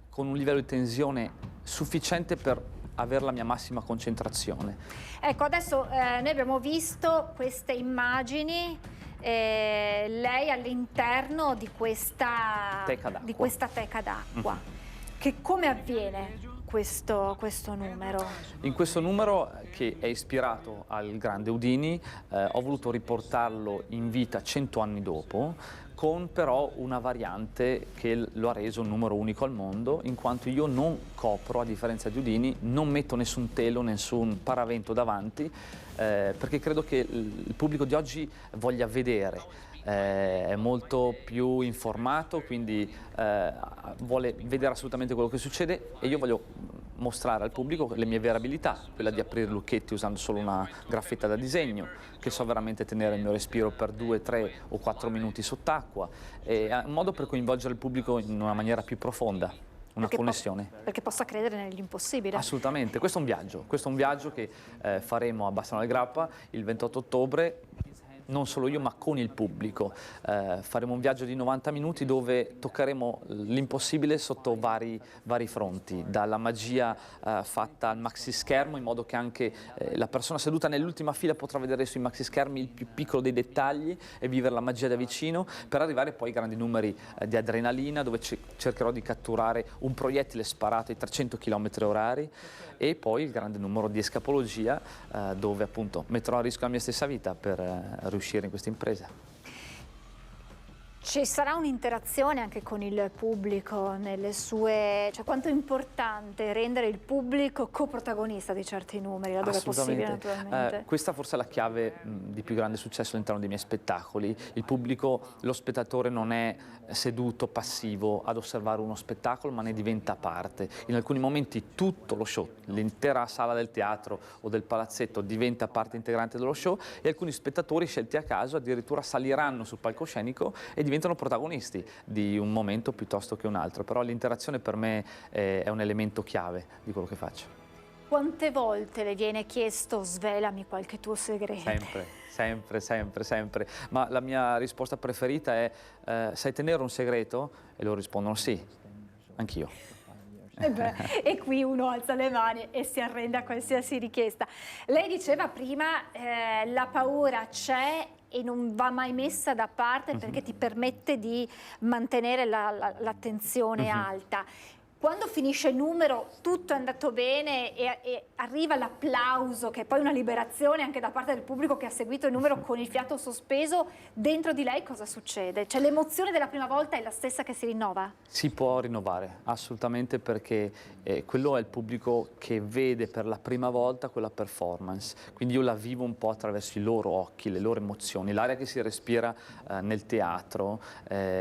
con un livello di tensione sufficiente per avere la mia massima concentrazione. Ecco, adesso noi abbiamo visto queste immagini, lei all'interno di questa teca d'acqua. Che come avviene questo numero? In questo numero, che è ispirato al grande Houdini, ho voluto riportarlo in vita 100 anni dopo, con però una variante che lo ha reso un numero unico al mondo, in quanto io non copro, a differenza di Houdini, non metto nessun telo, nessun paravento davanti, perché credo che il pubblico di oggi voglia vedere. È molto più informato, quindi vuole vedere assolutamente quello che succede, e io voglio mostrare al pubblico le mie vere abilità, quella di aprire lucchetti usando solo una graffetta da disegno, che so veramente tenere il mio respiro per 2, 3 o 4 minuti sott'acqua, è un modo per coinvolgere il pubblico in una maniera più profonda, una connessione. Perché possa credere nell'impossibile. Assolutamente, questo è un viaggio che faremo a Bassano del Grappa il 28 ottobre, non solo io ma con il pubblico. Faremo un viaggio di 90 minuti dove toccheremo l'impossibile sotto vari fronti, dalla magia fatta al maxi schermo, in modo che anche la persona seduta nell'ultima fila potrà vedere sui maxi schermi il più piccolo dei dettagli e vivere la magia da vicino, per arrivare poi ai grandi numeri di adrenalina, dove cercherò di catturare un proiettile sparato ai 300 km/h, e poi il grande numero di escapologia, dove appunto metterò a rischio la mia stessa vita per riuscire in questa impresa. Ci sarà un'interazione anche con il pubblico nelle sue... cioè quanto è importante rendere il pubblico coprotagonista di certi numeri, laddove è possibile, naturalmente. Questa forse è la chiave di più grande successo all'interno dei miei spettacoli. Il pubblico, lo spettatore non è seduto, passivo ad osservare uno spettacolo, ma ne diventa parte. In alcuni momenti tutto lo show, l'intera sala del teatro o del palazzetto diventa parte integrante dello show, e alcuni spettatori scelti a caso addirittura saliranno sul palcoscenico e diventano protagonisti di un momento piuttosto che un altro. Però l'interazione per me è un elemento chiave di quello che faccio. Quante volte le viene chiesto svelami qualche tuo segreto? Sempre. Ma la mia risposta preferita è sai tenere un segreto? E loro rispondono sì, anch'io. E qui uno alza le mani e si arrende a qualsiasi richiesta. Lei diceva prima la paura c'è e non va mai messa da parte, perché ti permette di mantenere l'attenzione alta. Quando finisce il numero tutto è andato bene e arriva l'applauso, che è poi una liberazione anche da parte del pubblico che ha seguito il numero con il fiato sospeso, dentro di lei cosa succede? Cioè l'emozione della prima volta è la stessa che si rinnova? Si può rinnovare, assolutamente, perché quello è il pubblico che vede per la prima volta quella performance, quindi io la vivo un po' attraverso i loro occhi, le loro emozioni, l'aria che si respira nel teatro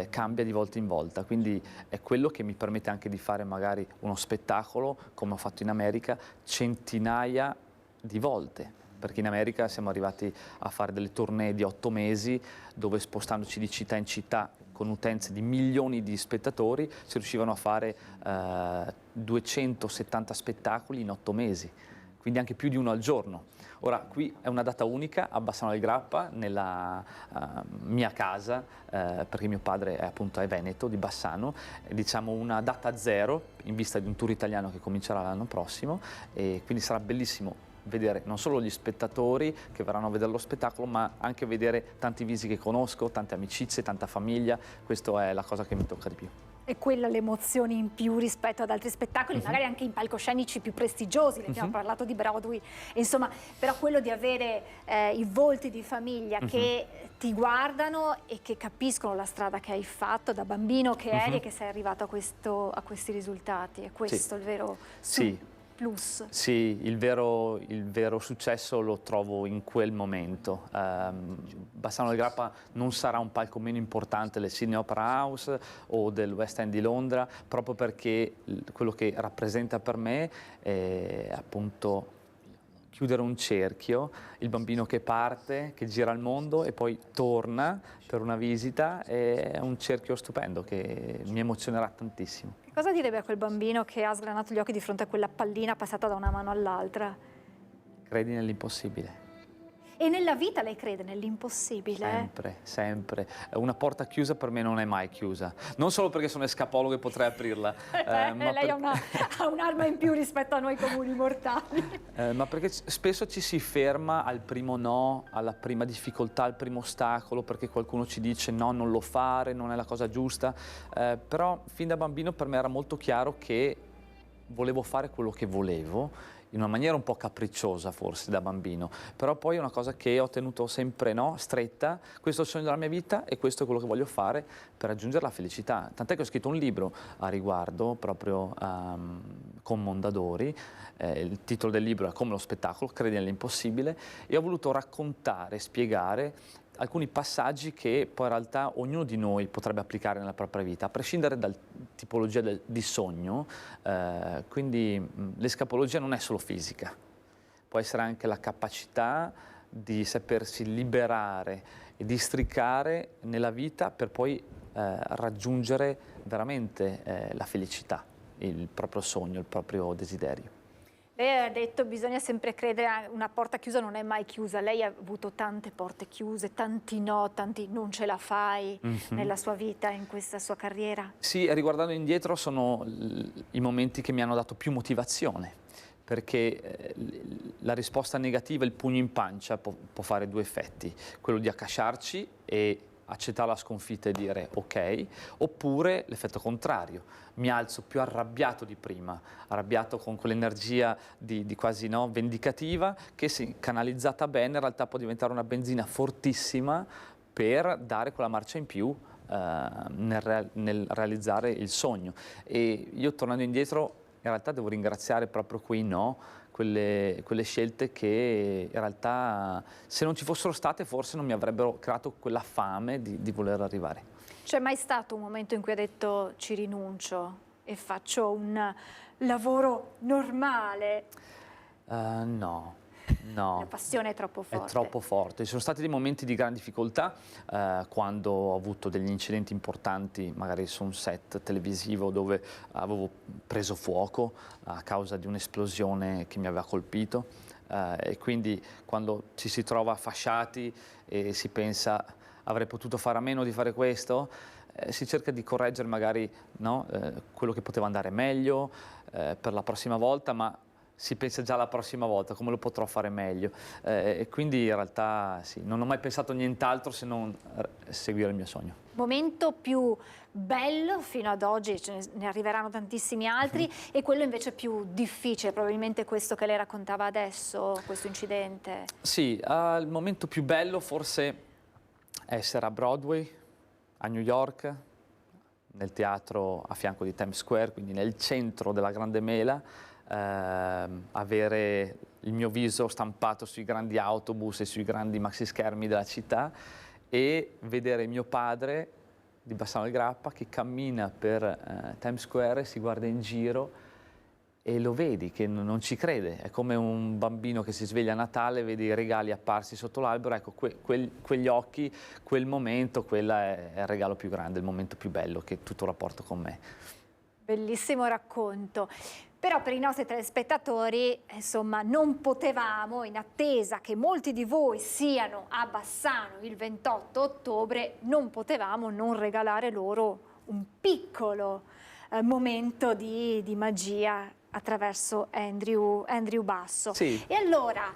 cambia di volta in volta, quindi è quello che mi permette anche di fare magari uno spettacolo, come ho fatto in America, centinaia di volte, perché in America siamo arrivati a fare delle tournée di 8 mesi, dove spostandoci di città in città con utenze di milioni di spettatori si riuscivano a fare 270 spettacoli in 8 mesi, quindi anche più di uno al giorno. Ora, qui è una data unica a Bassano del Grappa, nella mia casa, perché mio padre è veneto, di Bassano, diciamo una data zero in vista di un tour italiano che comincerà l'anno prossimo, e quindi sarà bellissimo vedere non solo gli spettatori che verranno a vedere lo spettacolo, ma anche vedere tanti visi che conosco, tante amicizie, tanta famiglia. Questa è la cosa che mi tocca di più. è quella l'emozione in più rispetto ad altri spettacoli, magari anche in palcoscenici più prestigiosi, abbiamo parlato di Broadway, insomma, però quello di avere i volti di famiglia che ti guardano e che capiscono la strada che hai fatto da bambino che eri e che sei arrivato a questi risultati, è questo il vero plus. Sì, il vero successo lo trovo in quel momento. Bassano del Grappa non sarà un palco meno importante del Sydney Opera House o del West End di Londra, proprio perché quello che rappresenta per me è appunto chiudere un cerchio, il bambino che parte, che gira il mondo e poi torna per una visita, è un cerchio stupendo che mi emozionerà tantissimo. Che cosa direbbe a quel bambino che ha sgranato gli occhi di fronte a quella pallina passata da una mano all'altra? Credi nell'impossibile. E nella vita lei crede nell'impossibile? Sempre, sempre. Una porta chiusa per me non è mai chiusa. Non solo perché sono escapologo e potrei aprirla. Lei ha un'arma in più rispetto a noi comuni mortali. Ma perché spesso ci si ferma al primo no, alla prima difficoltà, al primo ostacolo, perché qualcuno ci dice no, non lo fare, non è la cosa giusta. Però fin da bambino per me era molto chiaro che volevo fare quello che volevo, in una maniera un po' capricciosa forse da bambino, però poi è una cosa che ho tenuto sempre stretta, questo è il sogno della mia vita e questo è quello che voglio fare per raggiungere la felicità. Tant'è che ho scritto un libro a riguardo, proprio con Mondadori, il titolo del libro è Come lo spettacolo, credi nell'impossibile, e ho voluto raccontare, spiegare alcuni passaggi che poi in realtà ognuno di noi potrebbe applicare nella propria vita, a prescindere dalla tipologia di sogno. Quindi l'escapologia non è solo fisica, può essere anche la capacità di sapersi liberare e districare nella vita per poi raggiungere veramente la felicità, il proprio sogno, il proprio desiderio. Lei ha detto bisogna sempre credere, una porta chiusa non è mai chiusa. Lei ha avuto tante porte chiuse, tanti no, tanti non ce la fai nella sua vita, in questa sua carriera. Sì, riguardando indietro sono i momenti che mi hanno dato più motivazione, perché la risposta negativa, il pugno in pancia, può fare due effetti, quello di accasciarci e accettare la sconfitta e dire ok, oppure l'effetto contrario, mi alzo più arrabbiato di prima, arrabbiato con quell'energia di quasi vendicativa che, se canalizzata bene, in realtà può diventare una benzina fortissima per dare quella marcia in più nel realizzare il sogno. E io, tornando indietro, in realtà devo ringraziare proprio quei no, quelle scelte che in realtà, se non ci fossero state, forse non mi avrebbero creato quella fame di voler arrivare. C'è mai stato un momento in cui ha detto ci rinuncio e faccio un lavoro normale? No. La passione è troppo forte. È troppo forte. Ci sono stati dei momenti di gran difficoltà quando ho avuto degli incidenti importanti, magari su un set televisivo dove avevo preso fuoco a causa di un'esplosione che mi aveva colpito, e quindi quando ci si trova fasciati e si pensa avrei potuto fare a meno di fare questo, si cerca di correggere magari quello che poteva andare meglio per la prossima volta, ma si pensa già alla prossima volta, come lo potrò fare meglio. E quindi in realtà sì, non ho mai pensato a nient'altro se non seguire il mio sogno. Momento più bello fino ad oggi, ne arriveranno tantissimi altri, e quello invece più difficile, probabilmente questo che lei raccontava adesso, questo incidente. Sì, il momento più bello forse è essere a Broadway, a New York, nel teatro a fianco di Times Square, quindi nel centro della Grande Mela, avere il mio viso stampato sui grandi autobus e sui grandi maxi schermi della città e vedere mio padre di Bassano del Grappa che cammina per Times Square, si guarda in giro e lo vedi che non ci crede. È come un bambino che si sveglia a Natale, vede i regali apparsi sotto l'albero. Ecco, quegli occhi, quel momento, quella è il regalo più grande, il momento più bello che tutto rapporto con me. Bellissimo racconto. Però per i nostri telespettatori, insomma, non potevamo, in attesa che molti di voi siano a Bassano il 28 ottobre, non potevamo non regalare loro un piccolo momento di magia attraverso Andrew Basso. Sì. E allora,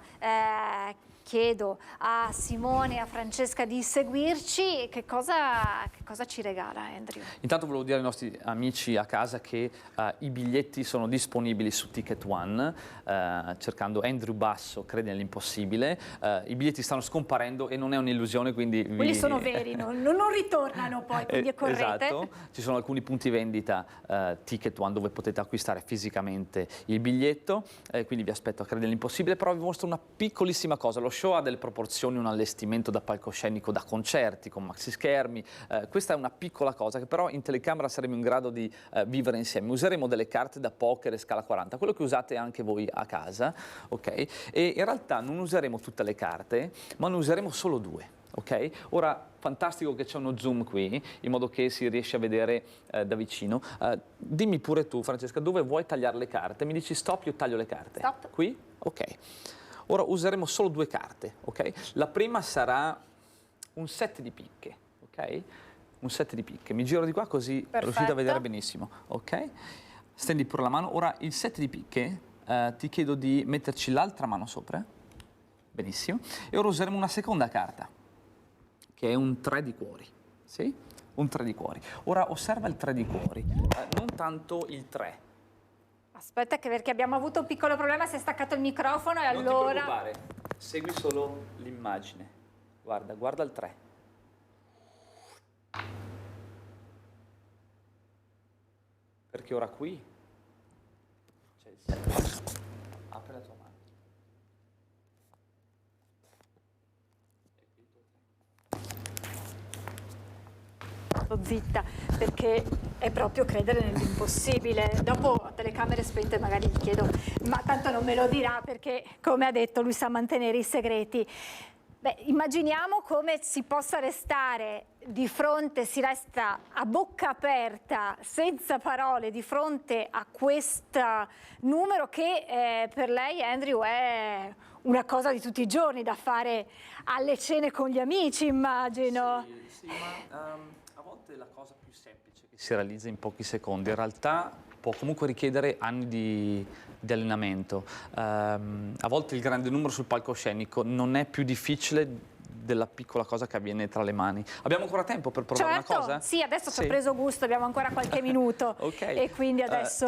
chiedo a Simone e a Francesca di seguirci. Che cosa ci regala Andrew? Intanto volevo dire ai nostri amici a casa che i biglietti sono disponibili su Ticket One, cercando Andrew Basso, credi nell'impossibile. I biglietti stanno scomparendo e non è un'illusione, quindi... Quelli sono veri, non ritornano poi, quindi correte. Esatto, ci sono alcuni punti vendita Ticket One dove potete acquistare fisicamente il biglietto, quindi vi aspetto a Credi nell'impossibile, però vi mostro una piccolissima cosa. Lo show ha delle proporzioni, un allestimento da palcoscenico, da concerti, con maxi schermi. Questa è una piccola cosa che però in telecamera saremo in grado di vivere insieme. Useremo delle carte da poker e scala 40, quello che usate anche voi a casa, ok? E in realtà non useremo tutte le carte, ma ne useremo solo 2. Ok? Ora, fantastico che c'è uno zoom qui, in modo che si riesce a vedere da vicino. Dimmi pure tu, Francesca, dove vuoi tagliare le carte? Mi dici stop, io taglio le carte. Stop. Qui? Ok. Ora useremo solo 2 carte, ok? La prima sarà un set di picche, ok? Un set di picche. Mi giro di qua così riuscite a vedere benissimo, ok? Stendi pure la mano. Ora, il set di picche, ti chiedo di metterci l'altra mano sopra. Benissimo. E ora useremo una seconda carta, che è un 3 di cuori, sì? Un 3 di cuori. Ora osserva il 3 di cuori, non tanto il 3. Aspetta, che perché abbiamo avuto un piccolo problema, si è staccato il microfono e non allora... Non ti preoccupare, segui solo l'immagine. Guarda il 3. Perché ora qui c'è il 7. Apri la tua mano. Zitta, perché è proprio credere nell'impossibile. Dopo a telecamere spente magari gli chiedo, ma tanto non me lo dirà perché, come ha detto, lui sa mantenere i segreti. Beh, immaginiamo come si possa restare di fronte, si resta a bocca aperta, senza parole, di fronte a questo numero che per lei, Andrew, è una cosa di tutti i giorni da fare alle cene con gli amici, immagino. Sì, ma a volte la cosa più semplice che si realizza in pochi secondi, in realtà può comunque richiedere anni di allenamento. A volte il grande numero sul palcoscenico non è più difficile della piccola cosa che avviene tra le mani. Abbiamo ancora tempo per provare una cosa? Sì, adesso ci ho preso gusto, abbiamo ancora qualche minuto. Okay. E quindi adesso...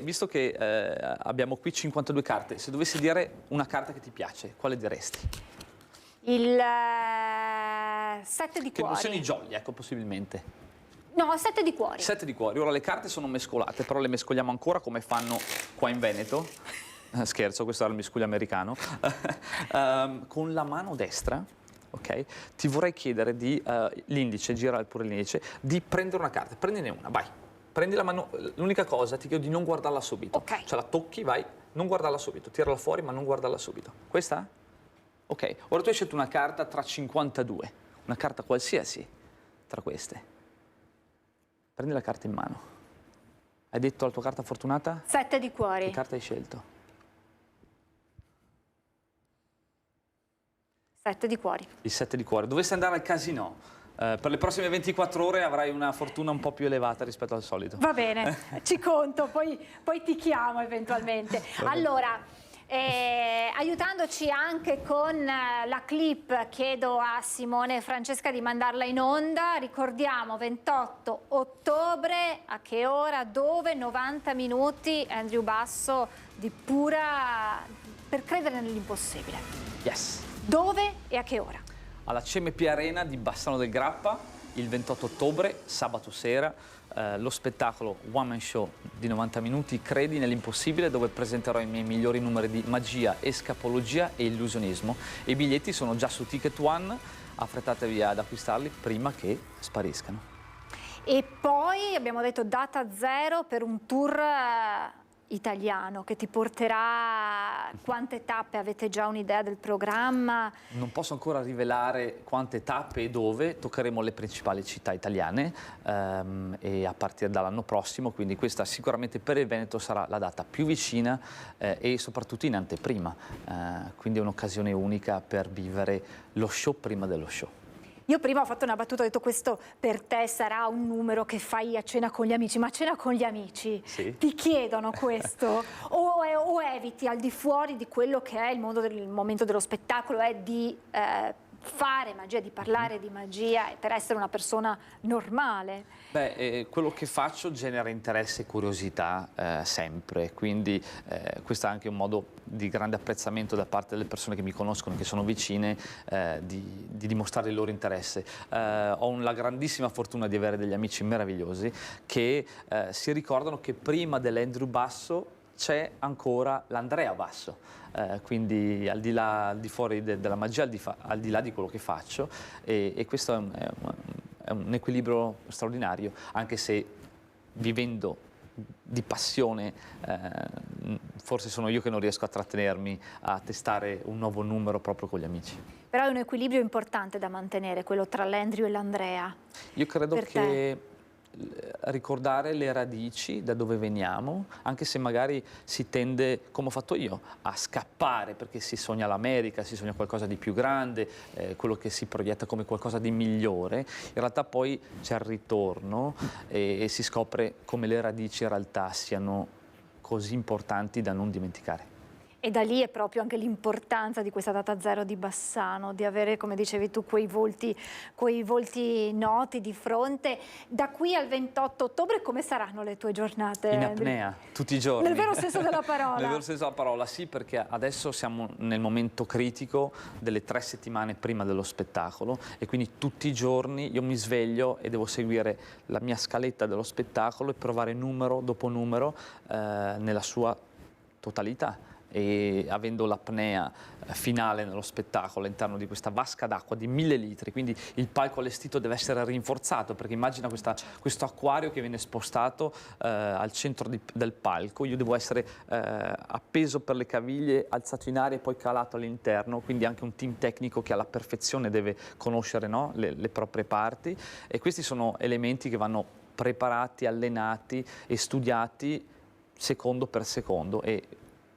Visto che abbiamo qui 52 carte, se dovessi dire una carta che ti piace, quale diresti? Il 7 di cuori. Che non siano i jolly, ecco, possibilmente. No, 7 di cuori. 7 di cuori. Ora le carte sono mescolate, però le mescoliamo ancora come fanno qua in Veneto. Scherzo, questo era il miscuglio americano. Con la mano destra, ok? Ti vorrei chiedere di, l'indice, gira pure l'indice, di prendere una carta. Prendine una, vai. Prendi la mano, l'unica cosa ti chiedo di non guardarla subito. Ok. Cioè la tocchi, vai, non guardarla subito. Tirala fuori, ma non guardarla subito. Questa? Ok. Ora tu hai scelto una carta tra 52. Una carta qualsiasi tra queste. Prendi la carta in mano. Hai detto la tua carta fortunata? 7 di cuori. Che carta hai scelto? 7 di cuori. Il 7 di cuore. Dovessi andare al casino, per le prossime 24 ore avrai una fortuna un po' più elevata rispetto al solito. Va bene, ci conto, poi ti chiamo eventualmente. Allora, aiutandoci anche con la clip, chiedo a Simone e Francesca di mandarla in onda. Ricordiamo 28 ottobre, a che ora, dove, 90 minuti, Andrew Basso di pura... per credere nell'impossibile. Yes. Dove e a che ora? Alla CMP Arena di Bassano del Grappa, il 28 ottobre, sabato sera, lo spettacolo One Man Show di 90 minuti, Credi nell'impossibile, dove presenterò i miei migliori numeri di magia, escapologia e illusionismo. I biglietti sono già su Ticket One, affrettatevi ad acquistarli prima che spariscano. E poi abbiamo detto data zero per un tour italiano che ti porterà... Quante tappe? Avete già un'idea del programma? Non posso ancora rivelare quante tappe e dove, toccheremo le principali città italiane e a partire dall'anno prossimo, quindi questa sicuramente per il Veneto sarà la data più vicina e soprattutto in anteprima, quindi è un'occasione unica per vivere lo show prima dello show. Io prima ho fatto una battuta, ho detto questo per te sarà un numero che fai a cena con gli amici, ma a cena con gli amici ti chiedono questo o eviti al di fuori di quello che è il momento dello spettacolo, è di fare magia, di parlare di magia per essere una persona normale? Beh, quello che faccio genera interesse e curiosità sempre, quindi questo è anche un modo di grande apprezzamento da parte delle persone che mi conoscono, che sono vicine, di dimostrare il loro interesse. Ho la grandissima fortuna di avere degli amici meravigliosi che si ricordano che prima dell'Andrew Basso c'è ancora l'Andrea Basso, quindi al di fuori della magia, al di là di quello che faccio, e questo è un equilibrio straordinario, anche se vivendo di passione forse sono io che non riesco a trattenermi a testare un nuovo numero proprio con gli amici. Però è un equilibrio importante da mantenere, quello tra l'Andrew e l'Andrea. Io credo che ricordare le radici, da dove veniamo, anche se magari si tende, come ho fatto io, a scappare perché si sogna l'America, si sogna qualcosa di più grande, quello che si proietta come qualcosa di migliore, in realtà poi c'è il ritorno e si scopre come le radici in realtà siano così importanti da non dimenticare. E da lì è proprio anche l'importanza di questa data zero di Bassano, di avere, come dicevi tu, quei volti noti di fronte. Da qui al 28 ottobre come saranno le tue giornate? In apnea, tutti i giorni. Nel vero senso della parola. Nel vero senso della parola, sì, perché adesso siamo nel momento critico delle 3 settimane prima dello spettacolo e quindi tutti i giorni io mi sveglio e devo seguire la mia scaletta dello spettacolo e provare numero dopo numero nella sua totalità. E avendo l'apnea finale nello spettacolo all'interno di questa vasca d'acqua di 1000 litri, quindi il palco allestito deve essere rinforzato, perché immagina questo acquario che viene spostato al centro del palco, io devo essere appeso per le caviglie, alzato in aria e poi calato all'interno, quindi anche un team tecnico che alla perfezione deve conoscere, no, le proprie parti, e questi sono elementi che vanno preparati, allenati e studiati secondo per secondo. E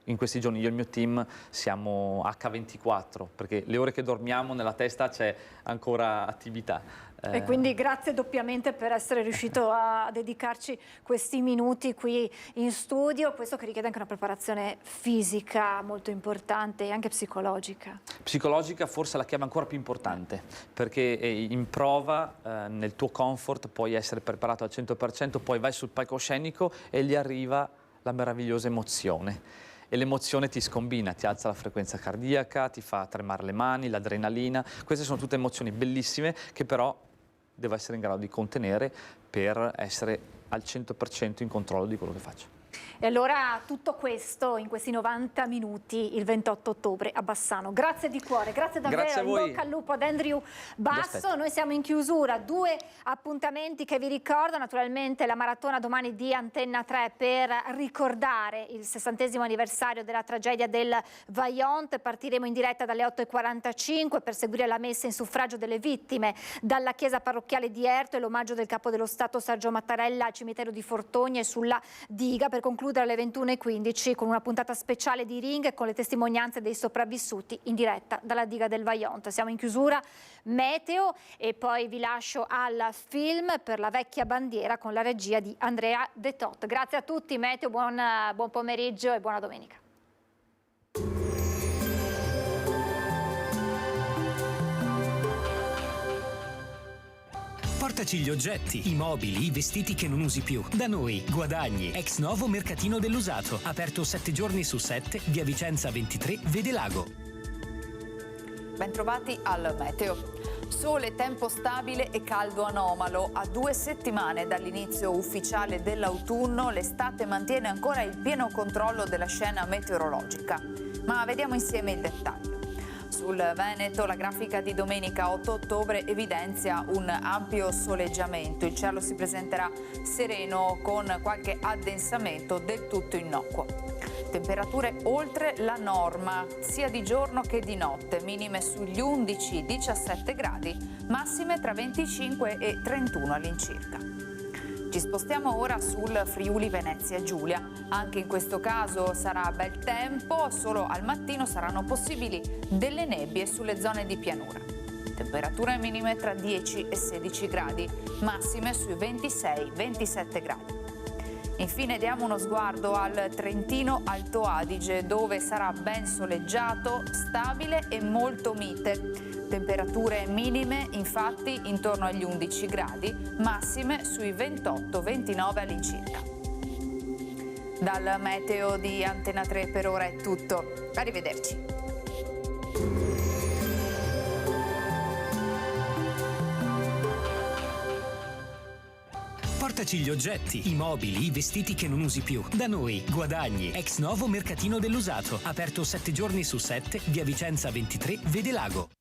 in questi giorni io e il mio team siamo H24, perché le ore che dormiamo nella testa c'è ancora attività. E quindi grazie doppiamente per essere riuscito a dedicarci questi minuti qui in studio, questo che richiede anche una preparazione fisica molto importante e anche psicologica. Psicologica forse è la chiave ancora più importante, perché in prova, nel tuo comfort, puoi essere preparato al 100%, poi vai sul palcoscenico e gli arriva la meravigliosa emozione. E l'emozione ti scombina, ti alza la frequenza cardiaca, ti fa tremare le mani, l'adrenalina. Queste sono tutte emozioni bellissime che però devo essere in grado di contenere per essere al 100% in controllo di quello che faccio. E allora tutto questo in questi 90 minuti il 28 ottobre a Bassano. Grazie di cuore, grazie davvero, grazie a voi. In bocca al lupo ad Andrew Basso. Noi siamo in chiusura, 2 appuntamenti che vi ricordo, naturalmente la maratona domani di Antenna 3 per ricordare il 60° anniversario della tragedia del Vajont. Partiremo in diretta dalle 8:45 per seguire la messa in suffragio delle vittime dalla chiesa parrocchiale di Erto e l'omaggio del capo dello Stato Sergio Mattarella al cimitero di Fortogne e sulla diga, per concludere alle 21:15 con una puntata speciale di Ring e con le testimonianze dei sopravvissuti in diretta dalla diga del Vajont. Siamo in chiusura, meteo, e poi vi lascio al film Per la vecchia bandiera con la regia di Andrea De Tot. Grazie a tutti, meteo, buon pomeriggio e buona domenica. Portaci gli oggetti, i mobili, i vestiti che non usi più. Da noi, guadagni. Ex Novo Mercatino dell'Usato. Aperto 7 giorni su 7, via Vicenza 23, Vede Lago. Bentrovati al meteo. Sole, tempo stabile e caldo anomalo. A 2 settimane dall'inizio ufficiale dell'autunno, l'estate mantiene ancora il pieno controllo della scena meteorologica. Ma vediamo insieme il dettaglio. Sul Veneto la grafica di domenica 8 ottobre evidenzia un ampio soleggiamento. Il cielo si presenterà sereno con qualche addensamento del tutto innocuo. Temperature oltre la norma sia di giorno che di notte, minime sugli 11-17 gradi, massime tra 25 e 31 all'incirca. Ci spostiamo ora sul Friuli Venezia Giulia. Anche in questo caso sarà bel tempo, solo al mattino saranno possibili delle nebbie sulle zone di pianura. temperature minime tra 10 e 16 gradi, massime sui 26-27 gradi. Infine diamo uno sguardo al Trentino Alto Adige, dove sarà ben soleggiato, stabile e molto mite. Temperature minime infatti intorno agli 11 gradi, massime sui 28-29 all'incirca. Dal meteo di Antena 3 per ora è tutto. Arrivederci. Portaci gli oggetti, i mobili, i vestiti che non usi più. Da noi, Guadagni, ex novo mercatino dell'usato. Aperto 7 giorni su 7, via Vicenza 23, Vede Lago.